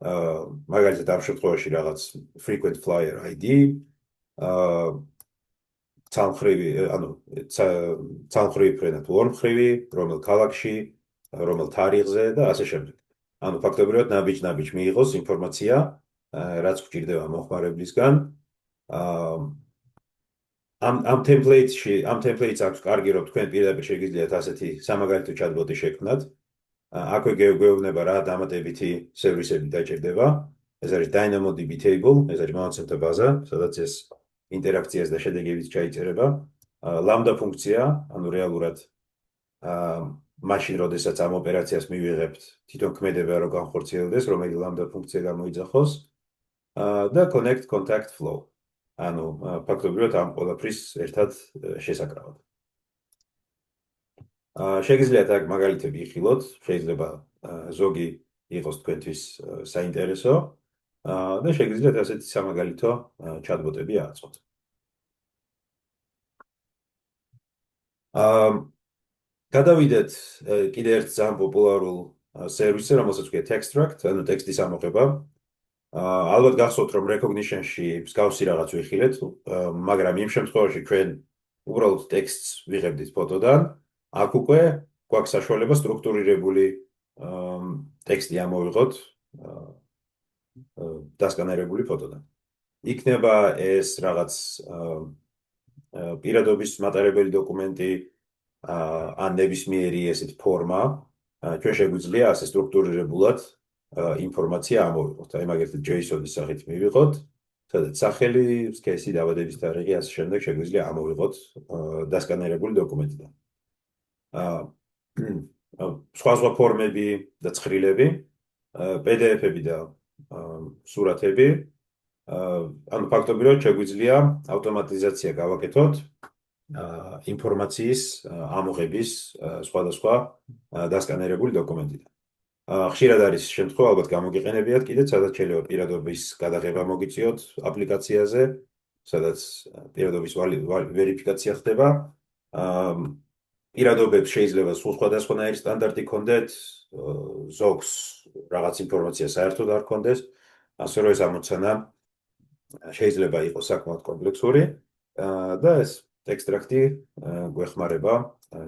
მაგალითად, ამ შემთხვევაში რაღაც frequent flyer ID, ცალმხრივი, ანუ ცალმხრივი ფრენა თუ ორმხრივი, რომელ ქალაქში, რომელ თარიღზე და ასე შემდეგ. ანუ ფაქტობრივად ნაბიჯ-ნაბიჯ მიიღოს ინფორმაცია, რაც გვჭირდება მომხმარებლისგან. ამ template-ს აქვს კარგი, რომ თქვენ პირდაპირ შეგიძლიათ ასეთი სამაგალითო chatbot-ი შექმნათ. აქვე გვეუბნება რა დამატებითი სერვისები დაჭირდება. ეს არის DynamoDB table, ეს არის მონაცემთა ბაზა, სადაც ეს ინტერაქციას და შედეგებიც ჩაიწერება. Lambda ფუნქცია, ანუ რეალურად მაშინ, როდესაც ამ ოპერაციას მივიღებთ, თვითონ ქმედება რომ განხორციელდეს, რომელი Lambda ფუნქცია გამოიძახოს და connect contact flow. ანუ ფაქტობრივად ამ ყველაფრის ერთად შესაკრავად. შეგიძლიათ აქ მაგალითები იხილოთ, შეიძლება ზოგი იყოს თქვენთვის საინტერესო და შეგიძლიათ ასეთი სამაგალითო chatbot-ები აწყოთ. გადავიდეთ კიდე ერთ ძალიან პოპულარულ სერვისზე, რომელსაც ქვია Textract, ანუ ტექსტის ამოღება. ალბათ გახსოვთ, რომ recognition-ში მსგავსი რაღაც ვიხილეთ, მაგრამ იმ შემთხვევაში ჩვენ უბრალოდ ტექსტს ვიღებდით ფოტოდან, აქ უკვე გვაქვს საშუალება სტრუქტურირებული ტექსტი ამოვიღოთ დასკანერებული ფოტოდან. იქნება ეს რაღაც პირადობის მატარებელი დოკუმენტი ან ნებისმიერი ესეთი ფორმა, ჩვენ შეგვიძლია ასე სტრუქტურირებულად ინფორმაცია ამოვიღოთ. აი მაგალითად JSON-ის სახით მივიღოთ, სადაც სახელი, სქესი, დაბადების თარიღი, ასე შემდეგ შეგვიძლია ამოვიღოთ დასკანერებული დოკუმენტიდან. სხვა ფორმები და ცხრილები, PDF-ები და სურათები, ანუ ფაქტობრივად შეგვიძლია ავტომატიზაცია გავაკეთოთ ინფორმაციის ამოღების სხვადასხვა დასკანერებული დოკუმენტიდან. ხშირად არის შემთხვევა, ალბათ გამოგიყენებიათ კიდეც, სადაც შეიძლება პირადობის გადაღება მოგიწიოთ აპლიკაციაზე, სადაც პირადობის ვერიფიკაცია ხდება. პირადობებს შეიძლება სხვადასხვანაირი სტანდარტი ქონდეთ, ზოგს რაღაც ინფორმაცია საერთოდ არ ქონდეს, ასე რომ ეს ამოცანა შეიძლება იყოს საკმაოდ კომპლექსური და ეს Textract-ი გვეხმარება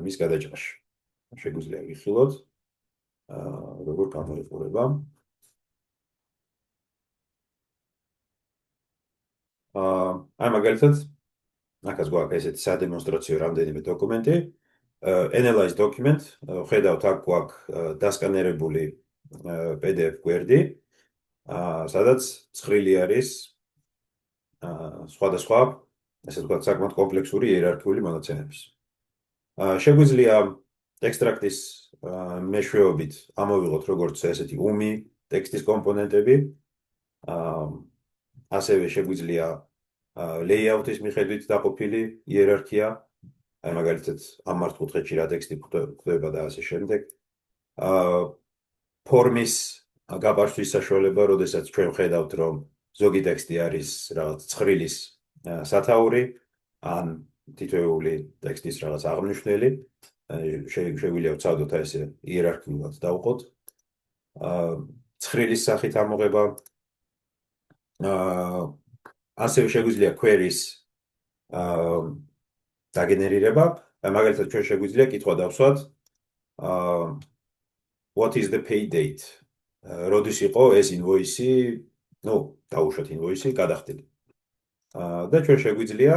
მის გადაჭრაში. შეგვიძლია ვიხილოთ როგორ გამოიყურება. აი მაგალითად, აქაც გვაქვს ესეთი სადემონსტრაციო რამდენიმე დოკუმენტი. Analyze document, ხედავთ აქ გვაქვს დასკანერებული PDF გვერდი, სადაც ცხრილი არის სხვადასხვა, ესე ვთქვათ, საკმაოდ კომპლექსური იერარქიული მონაცემების. შეგვიძლია Textract-ის მეშვეობით ამოვიღოთ როგორც ესეთი უმი ტექსტის კომპონენტები, ასევე შეგვიძლია layout-ის მიხედვით დაყოფილი იერარქია, აი მაგალითად ამ მართკუთხედში რა ტექსტი გვხვდება და ასე შემდეგ. ფორმის გაბართვის საშუალება, როდესაც ჩვენ ვხედავთ, რომ ზოგი ტექსტი არის რაღაც ცხრილის სათაური ან თითოეული ტექსტის რაღაც აღმნიშვნელი, შეგვიძლია ვცადოთ ესე იერარქიულად დავყოთ. ცხრილის სახით ამოღება, ასევე შეგვიძლია queries დაგენერირება, მაგალითად ჩვენ შეგვიძლია კითხვა დავსვათ what is the pay date? როდის იყო ეს ინვოისი, დავუშვათ ინვოისი გადახდილი. და ჩვენ შეგვიძლია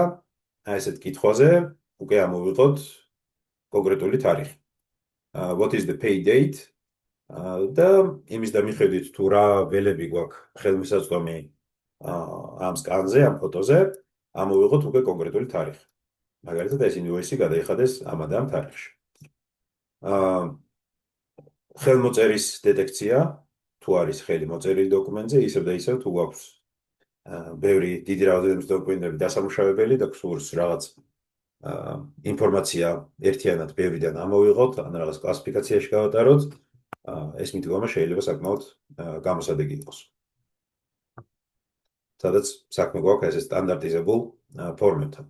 ესეთ კითხვაზე უკვე ამოვიღოთ კონკრეტული თარიღი. What is the pay date? და იმის და მიხედვით თუ რა ველები გვაქვს ხელმისაწვდომი ამ სკანზე, ამ ფოტოზე, ამოვიღოთ უკვე კონკრეტული თარიღი. მაგალითად, ეს ინვოისი გადაიხადეს ამ და ამ თარიღში. ხელმოწერის დეტექცია, თუ არის ხელი მოწერილი დოკუმენტზე, ისევ და ისევ თუ გვაქვს ბევრი დიდი რაოდენობის დოკუმენტები დასამუშავებელი და გსურს რაღაც ინფორმაცია ერთიანად ბევრიდან ამოვიღოთ, ან რაღაც კლასიფიკაციაში გავატაროთ, ეს მიდგომა შეიძლება საკმაოდ გამოსადეგი იყოს. სადაც საქმე გვაქვს ესე სტანდარტიზებულ ფორმებთან.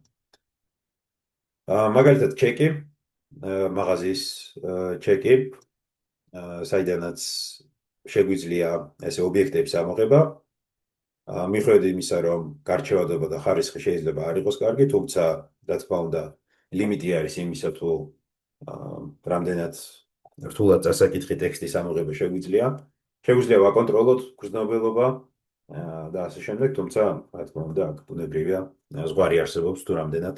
მაგალითად, ჩეკი, მაღაზიის ჩეკი, საიდანაც შეგვიძლია ესე ობიექტების ამოღება, მიუხედავად იმისა, რომ გარჩევადობა და ხარისხი შეიძლება არ იყოს კარგი, თუმცა, რა თქმა უნდა, ლიმიტი არის იმისა, თუ რამდენად რთულად წასაკითხი ტექსტის ამოღება შეგვიძლია. შეგვიძლია ვაკონტროლოთ გრძნობელობა და ასე შემდეგ, თუმცა, რა თქმა უნდა, აქ ბუნებრივია ზღვარი არსებობს, თუ რამდენად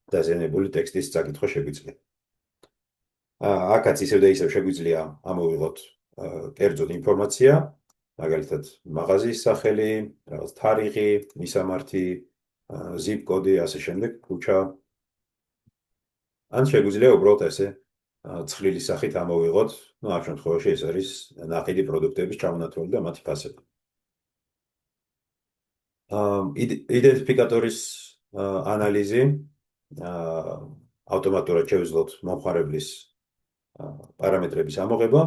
დაზიანებული ტექსტის წაკითხვა შეგვიძლია. აქაც ისევ და ისევ შეგვიძლია ამოვიღოთ კერძოდ ინფორმაცია, მაგალითად, მაღაზიის სახელი, რაღაც თარიღი, მისამართი, zip კოდი, ასე შემდეგ, ქუჩა. ან შეგვიძლია უბრალოდ ესე ცხრილის სახით ამოვიღოთ, ამ შემთხვევაში ეს არის ნაყიდი პროდუქტების ჩამონათვალი და მათი ფასები. იდენტიფიკატორის ანალიზი, ავტომატურად შევძლოთ მომხმარებლის პარამეტრების ამოღება,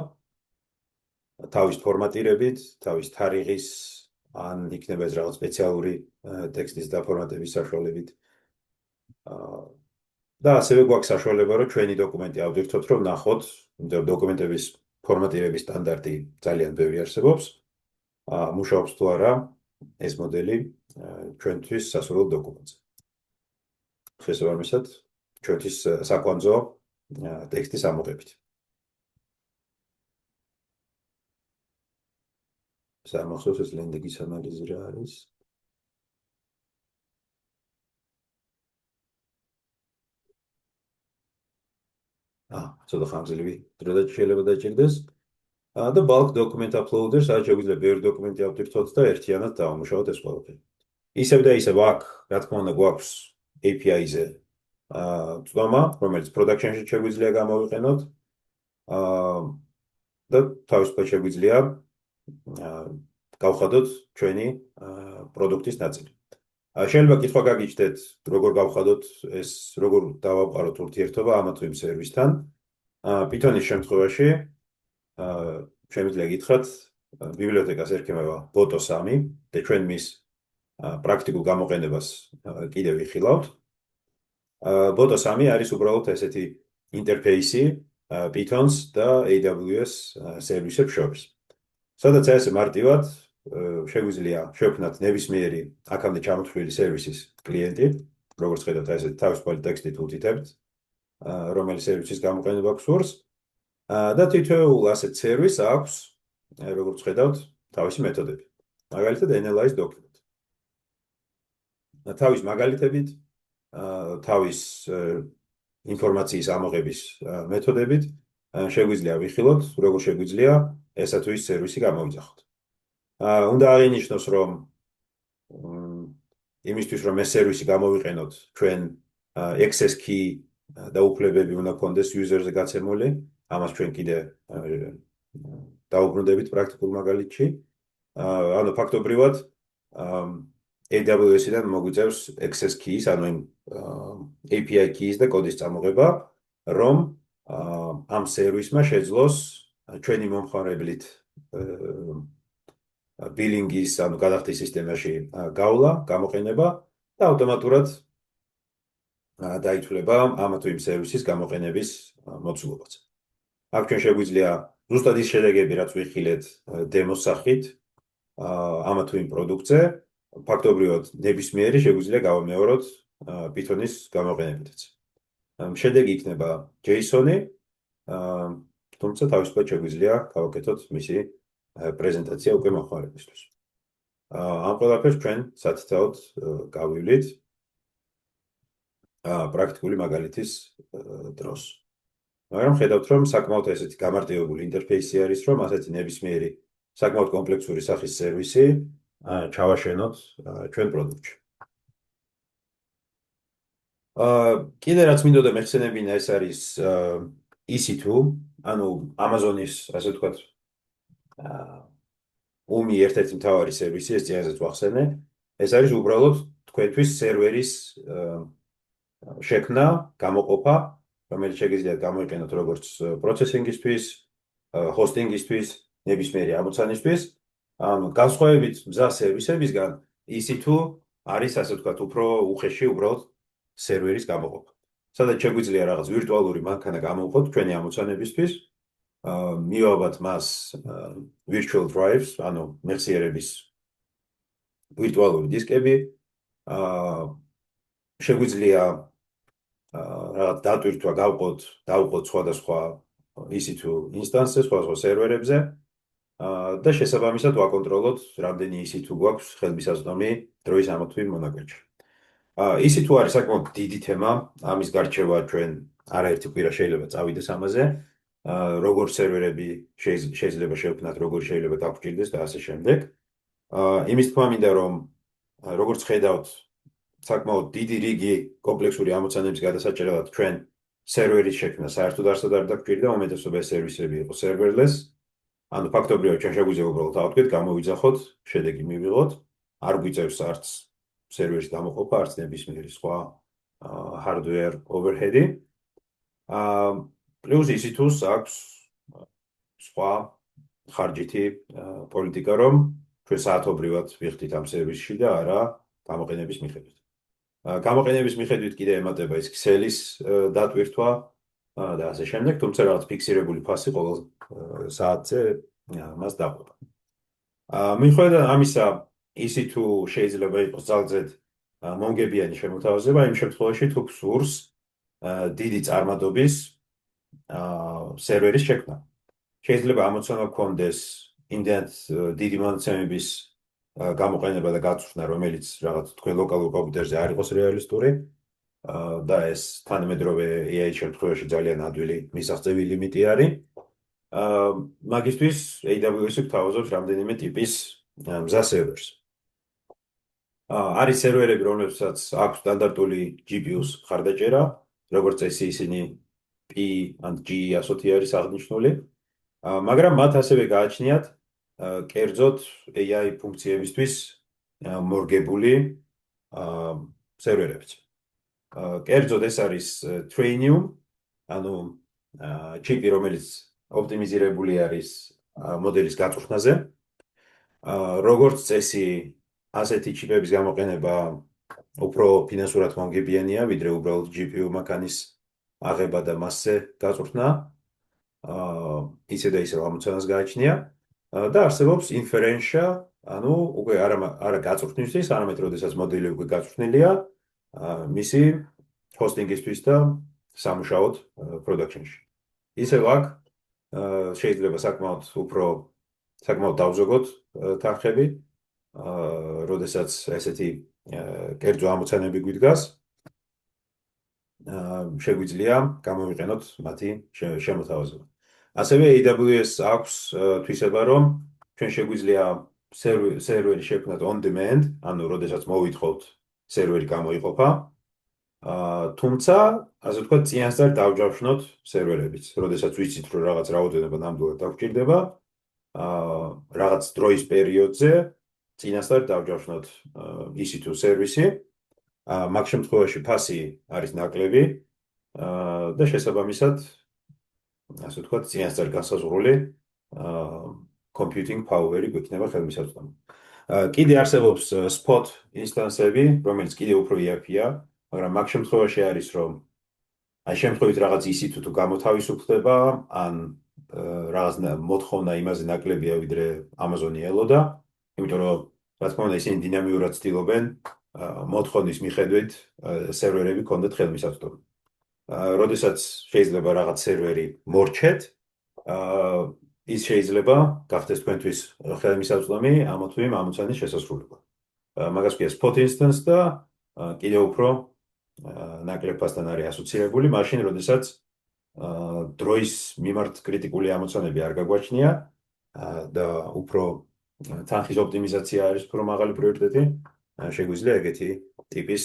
თავის ფორმატირებით, თავის თარიღის, ან იქნება ეს რაღაც სპეციალური ტექსტის დაფორმატების საშუალებით. და ასევე გვაქვს საშუალება, რომ ჩვენი დოკუმენტი ავდირთოთ, რომ ნახოთ, იმიტომ დოკუმენტების ფორმატირების სტანდარტი ძალიან ბევრი არსებობს. მუშაობს თუ არა ეს მოდელი ჩვენთვის სასურველ დოკუმენტზე. შესაბამისად, ჩვენთვის საკვანძო ტექსტის ამოღებით. სამახსოვს ეს ლენდინგის ანალიზი რა არის? ცოტა ხანძლივი დრო და შეიძლება დაჭირდეს. და bulk document uploader, სადაც შეგვიძლია ბევრი დოკუმენტი ავდირთოთ და ერთიანად დავამუშავოთ ეს ყველაფერი. ისევ და ისევ აქ, რა თქმა უნდა, გვაქვს API-ზე წვდომა, რომელიც production-ში შეგვიძლია გამოვიყენოთ. და თავისუფლად შეგვიძლია გავხადოთ ჩვენი პროდუქტის ნაწილი. შეიძლება კითხვა გაგიჩნდეთ, როგორ გავხადოთ ეს, როგორ დავაყაროთ ურთიერთობა ამა თუ იმ სერვისთან. Python-ის შემთხვევაში შემიძლია გითხრათ, ბიბლიოთეკას ერქმევა Boto3 და ჩვენ მის პრაქტიკულ გამოყენებას კიდევ ვიხილავთ. Boto3 არის უბრალოდ ესეთი ინტერფეისი Python-ს და AWS სერვისებს შორის. სადაც ესე მარტივად შეგვიძლია შევქმნათ ნებისმიერი აქამდე ჩამოთვლილი სერვისის კლიენტი, როგორც ხედავთ, ესეთი თავისუფალი ტექსტით უთითებთ, რომელი სერვისის გამოყენება გსურს. და თითოეულ ასეთ სერვისს აქვს, როგორც ხედავთ, თავისი მეთოდები. მაგალითად, analyze document. თავის მაგალითებით, თავის ინფორმაციის ამოღების მეთოდებით შეგვიძლია ვიხილოთ, როგორ შეგვიძლია ესა თუ ის სერვისი გამოვიძახოთ. უნდა აღინიშნოს, რომ იმისთვის, რომ ეს სერვისი გამოვიყენოთ, ჩვენ access key და უფლებები უნდა გქონდეს user-ზე გაცემული. ამას ჩვენ კიდე დავუბრუნდებით პრაქტიკულ მაგალითში. ანუ ფაქტობრივად AWS-დან მოგვიწევს access keys, ანუ API keys და კოდის წამოღება, რომ ამ სერვისმა შეძლოს ჩვენი მომხმარებლით ბილინგის, ანუ გადახდის სისტემაში გავლა, გამოყენება და ავტომატურად დაითვლება ამა თუ იმ სერვისის გამოყენების მოცულობაც. აქ ჩვენ შეგვიძლია ზუსტად ის შედეგები, რაც ვიხილეთ დემოს სახით, ამა თუ იმ პროდუქტზე, ფაქტობრივად ნებისმიერი შეგვიძლია გავამეოროთ Python-ის გამოყენებითაც. შედეგი იქნება JSON-ი, თუმცა თავისუფლად შეგვიძლია გავაკეთოთ მისი პრეზენტაცია უკვე მომხმარებლისთვის. ამ ყველაფერს ჩვენ სათითაოდ გავივლით პრაქტიკული მაგალითის დროს. მაგრამ ხედავთ, რომ საკმაოდ ესეთი გამარტივებული ინტერფეისი არის, რომ ასეთი ნებისმიერი საკმაოდ კომპლექსური სახის სერვისი ჩავაშენოთ ჩვენ პროდუქტში. კიდე რაც მინდოდა მეხსენებინა, ეს არის EC2, ანუ Amazon-ის, ასე ვთქვათ, ომი ერთ-ერთი მთავარი სერვისი, ეს წინაზეც ვახსენე. ეს არის უბრალოდ თქვენთვის სერვერის შექმნა, გამოყოფა, რომელიც შეგიძლიათ გამოიყენოთ როგორც პროცესინგისთვის, ჰოსტინგისთვის, ნებისმიერი ამოცანისთვის. ანუ განსხვავებით მზა სერვისებისგან, EC2 არის ასე ვთქვათ უფრო უხეში უბრალოდ სერვერის გამოყოფა. სადაც შეგვიძლია რაღაც ვირტუალური მანქანა გამოვყოთ ჩვენი ამოცანებისთვის, მივავათ მას virtual drives, ანუ მეხსიერების ვირტუალური დისკები, შეგვიძლია რაღაც დატვირთვა დავყოთ სხვადასხვა EC2 ინსტანსზე, სხვადასხვა სერვერებზე და შესაბამისად ვაკონტროლოთ რამდენი EC2 გვაქვს ხელმისაწვდომი დროის ამოთვლის მონაკვეთში. EC2 არის საკმაოდ დიდი თემა, ამის გარჩევა ჩვენ არაერთი კვირა შეიძლება წავიდეს ამაზე, როგორ სერვერები შეიძლება შევქმნათ, როგორ შეიძლება დაგვჭირდეს და ასე შემდეგ. იმის თქმა მინდა, რომ როგორც ხედავთ, საკმაოდ დიდი რიგი კომპლექსური ამოცანების გადასაჭერელად ჩვენ სერვერის შექმნა საერთოდ არსად არ დაგვჭირდა, უმეტესობა სერვისები იყო serverless. ანუ ფაქტობრივად ჩვენ შეგვიძლია უბრალოდ ავდგეთ, გამოვიძახოთ, შედეგი მივიღოთ, არ გვიწევს არც სერვერის გამოყოფა, არც ნებისმიერი სხვა hardware overhead-ი. პლუს EC2-ს აქვს სხვა ხარჯითი პოლიტიკა, რომ ჩვენ საათობრივად ვიხდით ამ სერვისში და არა გამოყენების მიხედვით. გამოყენების მიხედვით კიდე ემატება ის ქსელის დატვირთვა და ასე შემდეგ, თუმცა რაღაც ფიქსირებული ფასი ყოველ საათზე მას დაყვება. მიუხედავად ამისა, EC2 შეიძლება იყოს ძალზედ მომგებიანი შემოთავაზება იმ შემთხვევაში, თუ გსურს დიდი წარმადობის სერვერის შექმნა. შეიძლება ამოცანა გქონდეს იმდენად დიდი მონაცემების გამოყენება და გაწვრთნა, რომელიც რაღაც თქვენ ლოკალურ კომპიუტერზე არ იყოს რეალისტური და ეს თანამედროვე AI შემთხვევაში ძალიან ადვილი მისაღწევი ლიმიტი არის. მაგისთვის AWS-ი გვთავაზობს რამდენიმე ტიპის მზა სერვერს. არის სერვერები, რომლებსაც აქვს სტანდარტული GPU-ს მხარდაჭერა, როგორც წესი ისინი P ან G ასოთი არის აღნიშნული, მაგრამ მათ ასევე გააჩნიათ კერძოდ AI ფუნქციებისთვის მორგებული სერვერებიც. კერძოდ ეს არის Trainium, ანუ ჩიპი, რომელიც ოპტიმიზირებული არის მოდელის გაწვრთნაზე. როგორც წესი, ასეთი ჩიპების გამოყენება უფრო ფინანსურად მომგებიანია, ვიდრე უბრალოდ GPU მანქანის აღება და მასზე გაწვრთნა. ისე და ისე ამოცანას გააჩნია და არსებობს inferentia, ანუ უკვე არა გაწვრთნისთვის, არამედ როდესაც მოდელი უკვე გაწვრთნილია, მისი hosting-ისთვის და სამუშაოდ production-ში. ისევ აქ შეიძლება საკმაოდ დავზოგოთ თანხები, როდესაც ესეთი კერძო ამოცანები გვიდგას, შეგვიძლია გამოვიყენოთ მათი შემოთავაზება. ასევე AWS აქვს თვისება, რომ ჩვენ შეგვიძლია სერვერი შექმნათ on demand, ანუ როდესაც მოვითხოვთ, სერვერი გამოიყოფა. თუმცა, ასე ვთქვათ, წინასწარ დავჯავშნოთ სერვერებიც, როდესაც ვიცით, რომ რაღაც რაოდენობა ნამდვილად დაგვჭირდება, რაღაც დროის პერიოდზე წინასწარ დავჯავშნოთ EC2 სერვისი. მაგ შემთხვევაში ფასი არის ნაკლები და შესაბამისად, ასე ვთქვათ, წინასწარ განსაზღვრული computing power-ი გვექნება ხელმისაწვდომი. კიდე არსებობს spot ინსტანსები, რომელიც კიდე უფრო იაფია, მაგრამ მაგ შემთხვევაში არის, რომ აი შემთხვევით რაღაც EC2 თუ გამოთავისუფლდება, ან რაღაც მოთხოვნა იმაზე ნაკლებია, ვიდრე Amazon-ი ელოდა, იმიტომ რომ რა თქმა უნდა ისინი დინამიურად ცდილობენ მოთხოვნის მიხედვით სერვერები ქონდეთ ხელმისაწვდომი. როდესაც შეიძლება რაღაც სერვერი მორჩეთ, ის შეიძლება გახდეს თქვენთვის ხელმისაწვდომი ამოთვლის ამოცანის შესასრულებლად. მაგას ქვია spot instance და კიდევ უფრო ნაკლებ ფასთან არის ასოცირებული, მაშინ როდესაც დროის მიმართ კრიტიკული ამოცანები არ გაგვაჩნია და უფრო თანხის ოპტიმიზაცია არის უფრო მაღალი პრიორიტეტი, შეგვიძლია ეგეთი ტიპის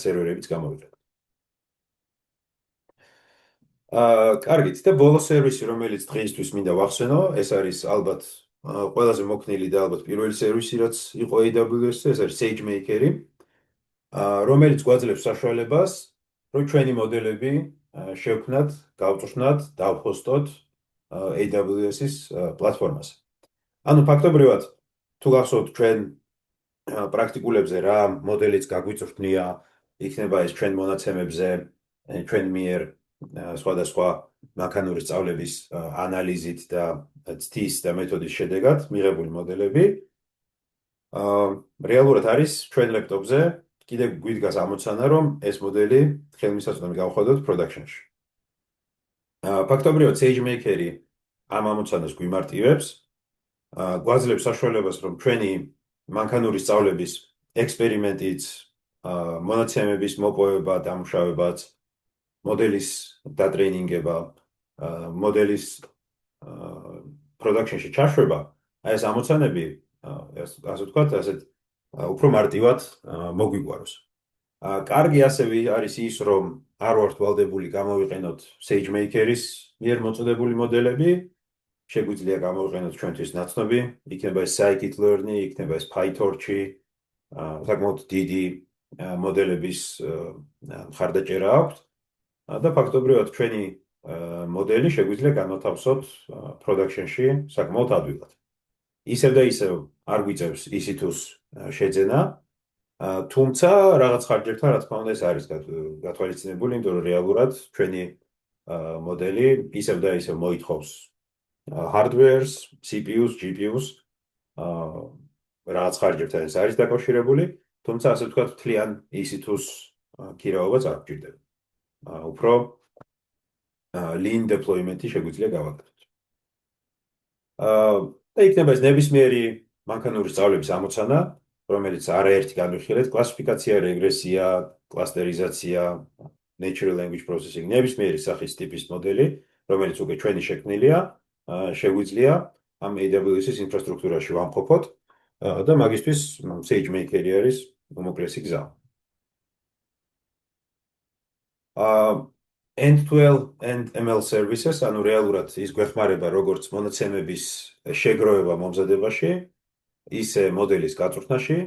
სერვერებიც გამოვიყენოთ. კარგით, და ბოლო სერვისი, რომელიც დღეისთვის მინდა ვახსენო, ეს არის ალბათ ყველაზე მოქნილი და ალბათ პირველი სერვისი, რაც იყო AWS-ზე, ეს არის SageMaker-ი, რომელიც გვაძლევს საშუალებას, რომ ჩვენი მოდელები შევქმნათ, გავწვრთნათ, დავჰოსტოთ AWS-ის პლატფორმაზე. ანუ ფაქტობრივად, თუ გახსოვთ, ჩვენ პრაქტიკულებზე რა მოდელიც გაგვიწვრთნია, იქნება ეს ჩვენ მონაცემებზე, ჩვენ მიერ სხვადასხვა მანქანური სწავლების ანალიზით და ცდის და მეთოდის შედეგად მიღებული მოდელები. რეალურად არის ჩვენ ლეპტოპზე, კიდევ გვიდგას ამოცანა, რომ ეს მოდელი ხელმისაწვდომი გავხადოთ production-ში. ფაქტობრივად SageMaker-ი ამ ამოცანას გვიმარტივებს, გვაძლევს საშუალებას, რომ ჩვენი მანქანური სწავლების ექსპერიმენტიც, მონაცემების მოპოვება, დამუშავებაც, მოდელის დატრეინინგება, მოდელის production-ში ჩაშვება, ეს ამოცანები, ასე ვთქვათ, ასეთ უფრო მარტივად მოგვიგვაროს. კარგი ასევე არის ის, რომ არ ვართ ვალდებული გამოვიყენოთ SageMaker-ის მიერ მოწოდებული მოდელები, შეგვიძლია გამოვიყენოთ ჩვენთვის ნაცნობი, იქნება ეს scikit-learn-ი, იქნება ეს PyTorch-ი, საკმაოდ დიდი მოდელების მხარდაჭერა აქვს და ფაქტობრივად ჩვენი მოდელი შეგვიძლია განვათავსოთ production-ში საკმაოდ ადვილად. ისევ და ისევ არ გვიწევს EC2-ს შეძენა, თუმცა რაღაც ხარჯებთან რა თქმა უნდა ეს არის გათვალისწინებული, იმიტომ რომ რეალურად ჩვენი მოდელი ისევ და ისევ მოითხოვს hardware-ს, CPU-ს, GPU-ს, რაღაც ხარჯებთან ეს არის დაკავშირებული, თუმცა ასე ვთქვათ, მთლიან EC2-ს ქირავებაც არ გვჭირდება. უფრო lean deployment-ი შეგვიძლია გავაკეთოთ. და იქნება ეს ნებისმიერი მანქანური სწავლების ამოცანა, რომელიც არაერთი განვიხილეთ, კლასიფიკაცია, რეგრესია, კლასტერიზაცია, natural language processing, ნებისმიერი სახის ტიპის მოდელი, რომელიც უკვე ჩვენი შექმნილია, შეგვიძლია ამ AWS-ის ინფრასტრუქტურაში ვამყოფოთ და მაგისთვის SageMaker-ი არის უმოკლესი გზა. End-to-end ML services, ანუ რეალურად ის გვეხმარება როგორც მონაცემების შეგროვება მომზადებაში, ისე მოდელის გაწვრთნაში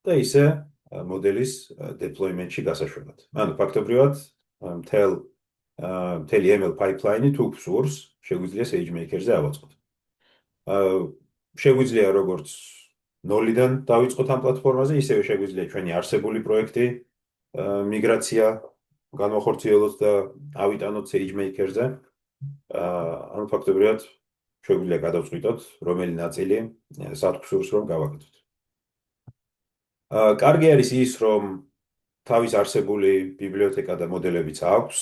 და ისე მოდელის deployment-ში გასაშვებად. ანუ ფაქტობრივად მთელი ML pipeline-ი თუ გსურს, შეგვიძლია SageMaker-ზე ავაწყოთ. შეგვიძლია როგორც ნოლიდან დავიწყოთ ამ პლატფორმაზე, ისევე შეგვიძლია ჩვენი არსებული პროექტი მიგრაცია განვახორციელოთ და ავიტანოთ SageMaker-ზე. ანუ ფაქტობრივად შეგვიძლია გადავწყვიტოთ, რომელი ნაწილი სად გსურს რომ გავაკეთოთ. კარგი არის ის, რომ თავის არსებული ბიბლიოთეკა და მოდელებიც აქვს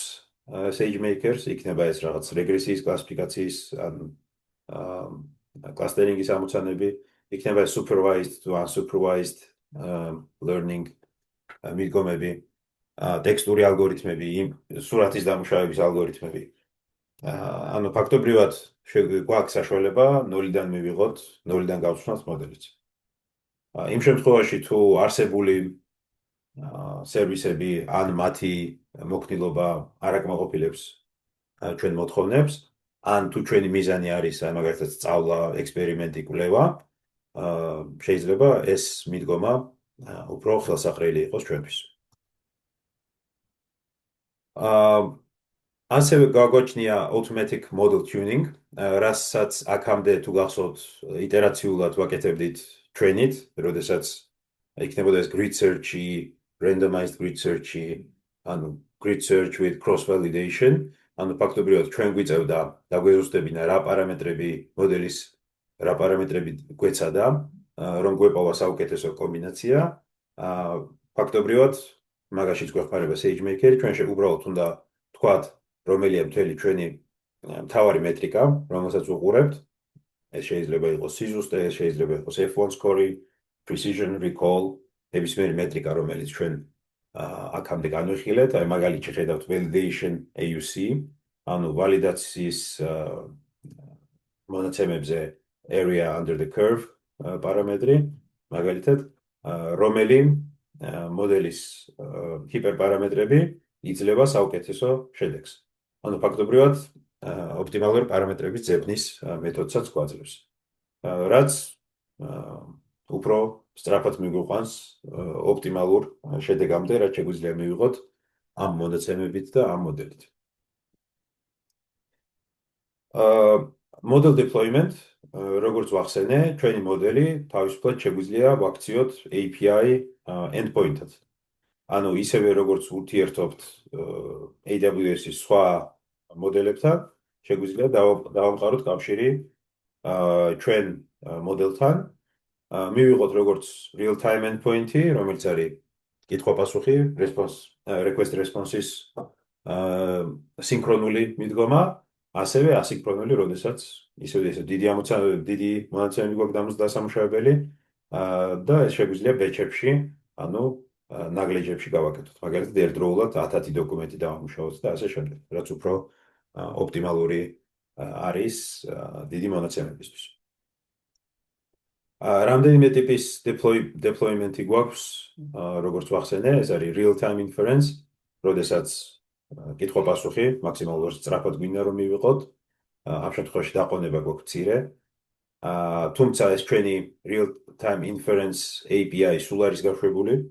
SageMaker-ს, იქნება ეს რაღაც რეგრესიის კლასიფიკაციის ან კლასტერინგის ამოცანები, იქნება ეს supervised to unsupervised learning მიდგომები, ტექსტური ალგორითმები, სურათის დამუშავების ალგორითმები. ანუ ფაქტობრივად გვაქვს საშუალება ნოლიდან მივიღოთ, ნოლიდან გავცვნოთ მოდელიც. იმ შემთხვევაში თუ არსებული სერვისები ან მათი მოქნილობა არ აკმაყოფილებს ჩვენ მოთხოვნებს, ან თუ ჩვენი მიზანი არის მაგალითად სწავლა, ექსპერიმენტი, კვლევა, შეიძლება ეს მიდგომა უფრო ხელსაყრელი იყოს ჩვენთვის. ასევე გაგვაჩნია automatic model tuning, რასაც აქამდე თუ გახსოვთ iterაციულად ვაკეთებდით ჩვენით, როდესაც იქნებოდა ეს grid search-ი, randomized grid search-ი, ანუ grid search with cross validation, ანუ ფაქტობრივად ჩვენ გვიწევდა დაგვეზუსტებინა რა პარამეტრები მოდელის რა პარამეტრები გვეცადა, რომ გვეპოვა საუკეთესო კომბინაცია. ფაქტობრივად მაგაშიც გვეხმარება SageMaker-ი, ჩვენ უბრალოდ უნდა თქვათ, რომელია მთელი ჩვენი მთავარი მეტრიკა, რომელსაც უყურებთ. ეს შეიძლება იყოს სიზუსტე, ეს შეიძლება იყოს F1 score, precision recall, ნებისმიერი მეტრიკა, რომელიც ჩვენ აქამდე განვიხილეთ, აი მაგალითში ხედავთ validation AUC, ანუ ვალიდაციის მონაცემებზე area under the curve პარამეტრი, მაგალითად, რომელი მოდელის ჰიპერპარამეტრები იძლევა საუკეთესო შედეგს. ანუ ფაქტობრივად ოპტიმალური პარამეტრების ძებნის მეთოდსაც გვაძლევს. რაც უფრო სწრაფად მიგვიყვანს ოპტიმალურ შედეგამდე, რაც შეგვიძლია მივიღოთ ამ მონაცემებით და ამ მოდელით. Model deployment, როგორც ვახსენე, ჩვენი მოდელი თავისუფლად შეგვიძლია ვაქციოთ API endpoint-ად. ანუ ისევე როგორც ურთიერთობთ AWS-ის სხვა მოდელებთან, შეგვიძლია დავამყაროთ კავშირი ჩვენ მოდელთან, მივიღოთ როგორც real time endpoint-ი, რომელიც არის კითხვა-პასუხი, request response-ის სინქრონული მიდგომა, ასევე ასინქრონული, როდესაც ისევ დიდი მონაცემები გვაქვს დასამუშავებელი და ეს შეგვიძლია ბეჩებში, ანუ ნაგლეჯებში გავაკეთოთ. მაგალითად, ერთდროულად 1000 დოკუმენტი დავამუშავოთ და ასე შემდეგ, რაც უფრო ოპტიმალური არის დიდი მონაცემებისთვის. რამდენიმე ტიპის deployment-ი გვაქვს, როგორც ვახსენე, ეს არის real time inference, როდესაც კითხვა-პასუხი მაქსიმალურად სწრაფად გვინდა რომ მივიღოთ. ამ შემთხვევაში დაყონება გვაქვს მცირე. თუმცა ეს ჩვენი real time inference API სულ არის გაშვებული.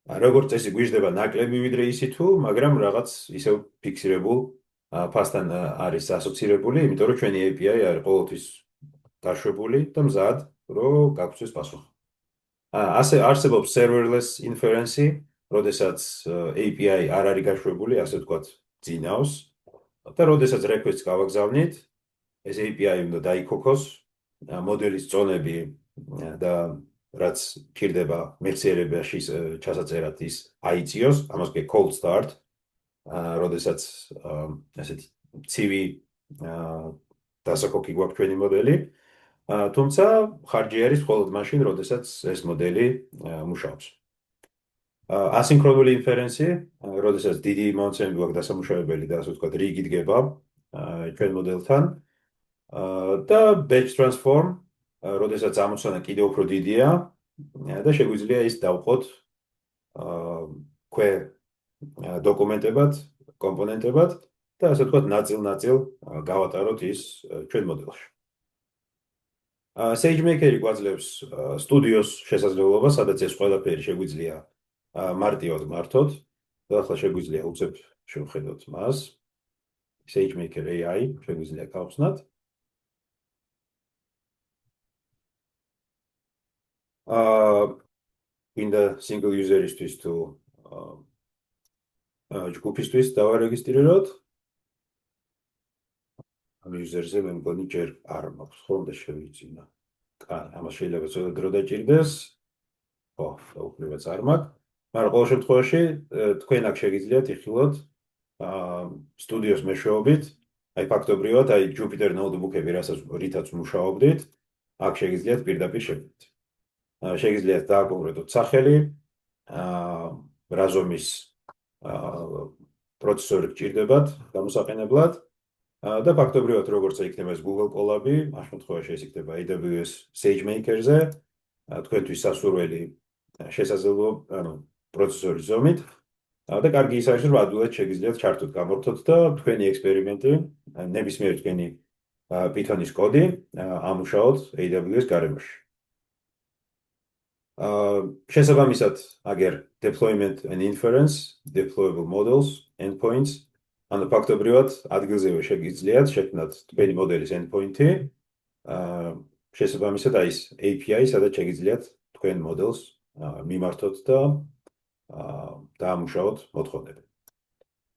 როგორც წესი გვიждდება ნაკლები ვიდრე ისი თუ, მაგრამ რაღაც ისევ ფიქსირებულ ფასთან არის ასოცირებული, იმიტომ რომ ჩვენი API არის ყოველთვის გაშვებული და მზად, რომ გაგცეს პასუხი. ასე არსებობს serverless inference-ი, როდესაც API არ არის გაშვებული, ასე ვთქვათ, ძინავს და როდესაც request-ს გავაგზავნით, ეს API უნდა დაიქოქოს, მოდელის წონები და რაც გჭირდება მეხსიერებაში ჩასაწერად ის აიწიოს, ამას კი cold start, როდესაც ასეთი ცივი დასაკოკი გვაქვს ჩვენი მოდელი, თუმცა ხარჯი არის მხოლოდ მაშინ, როდესაც ეს მოდელი მუშაობს. ასინქრონული ინფერენსი, როდესაც დიდი მონაცემები გვაქვს დასამუშავებელი და ასე ვთქვათ, რიგი დგება ჩვენ მოდელთან და batch transform, როდესაც ამოცანა კიდევ უფრო დიდია და შეგვიძლია ის დავყოთ ქვე დოკუმენტებად, კომპონენტებად და ასე ვთქვათ, ნაწილ-ნაწილ გავატაროთ ის ჩვენ მოდელში. SageMaker-ი გვაძლევს სტუდიოს შესაძლებლობას, სადაც ეს ყველაფერი შეგვიძლია მარტივად მართოთ და ახლა შეგვიძლია უცებ შევხედოთ მას. SageMaker AI შეგვიძლია გავხსნათ. გვინდა single user-ისთვის თუ ჯგუფისთვის დავარეგისტრიროთ. ამ user-ზე მე მგონი ჯერ არ მაქვს, ხომ და შევიძინა. კაი, ამას შეიძლება ცოტა დრო დაჭირდეს. ხო, უბრალოდ არ მაქვს. მაგრამ ყოველ შემთხვევაში თქვენ აქ შეგიძლიათ იხილოთ სტუდიოს მეშვეობით, აი ფაქტობრივად, აი Jupyter notebook-ები, რითაც მუშაობდით, აქ შეგიძლიათ პირდაპირ შევიდეთ. შეგიძლიათ დააკონკრეტოთ სახელი, რა ზომის პროცესორი გჭირდებათ გამოსაყენებლად და ფაქტობრივად როგორც იქნება ეს Google Colab-ი, ამ შემთხვევაში ეს იქნება AWS SageMaker-ზე, თქვენთვის სასურველი შესაძლებლობა, ანუ პროცესორის ზომით და კარგი ის არის, რომ ადვილად შეგიძლიათ ჩართოთ, გამორთოთ და თქვენი ექსპერიმენტი, ნებისმიერი თქვენი Python-ის კოდი ამუშაოთ AWS გარემოში. შესაბამისად, აგერ deployment and inference, deployable models, endpoints, ანუ ფაქტობრივად ადგილზევე შეგიძლიათ შექმნათ თქვენი მოდელის endpoint-ი, შესაბამისად აი ეს API, სადაც შეგიძლიათ თქვენ მოდელს მიმართოთ და დაამუშავოთ მოთხოვნები.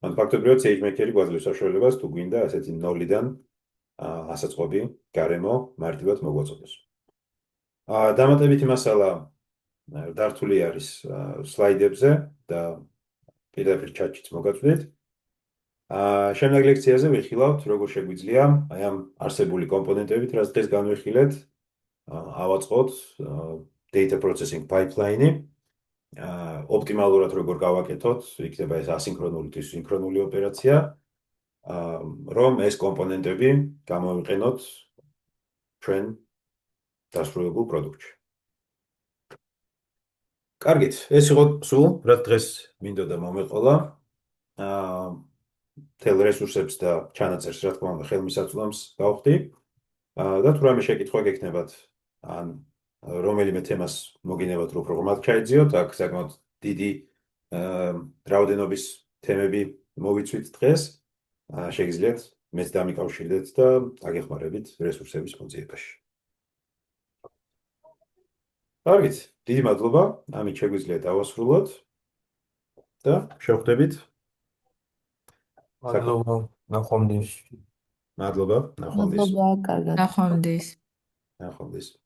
ანუ ფაქტობრივად SageMaker-ი გვაძლევს საშუალებას თუ გვინდა ასეთი ნოლიდან ასაწყობი გარემო მარტივად მოგვაწოდოს. დამატებითი მასალა დართული არის სლაიდებზე და პირდაპირ ჩატშიც მოგაწვდით. შემდეგ ლექციაზე ვიხილავთ, როგორ შეგვიძლია აი ამ არსებული კომპონენტებით, რაც დღეს განვიხილეთ, ავაწყოთ data processing pipeline-ი, ოპტიმალურად როგორ გავაკეთოთ, იქნება ეს ასინქრონული თუ სინქრონული ოპერაცია, რომ ეს კომპონენტები გამოვიყენოთ ჩვენ დასრულებულ პროდუქტში. კარგით, ეს იყო სულ, რაც დღეს მინდოდა მომეყოლა. მთელ რესურსებს და ჩანაწერს, რა თქმა უნდა, ხელმისაწვდომს გავხდი. და თუ რამე შეკითხვა გექნებათ, ან რომელიმე თემას მოგინებათ, რომ უფრო ღრმად ჩაიძიოთ, აქ საკმაოდ დიდი რაოდენობის თემები მოვიცვით დღეს. შეგიძლიათ მეც დამიკავშირდეთ და აგეხმარებით რესურსების მოძიებაში. კარგით, დიდი მადლობა. ამით შეგვიძლია დავასრულოთ და შევხვდებით. მადლობა, ნახვამდის. მადლობა, ნახვამდის. მადლობა, კარგად. ნახვამდის. ნახვამდის.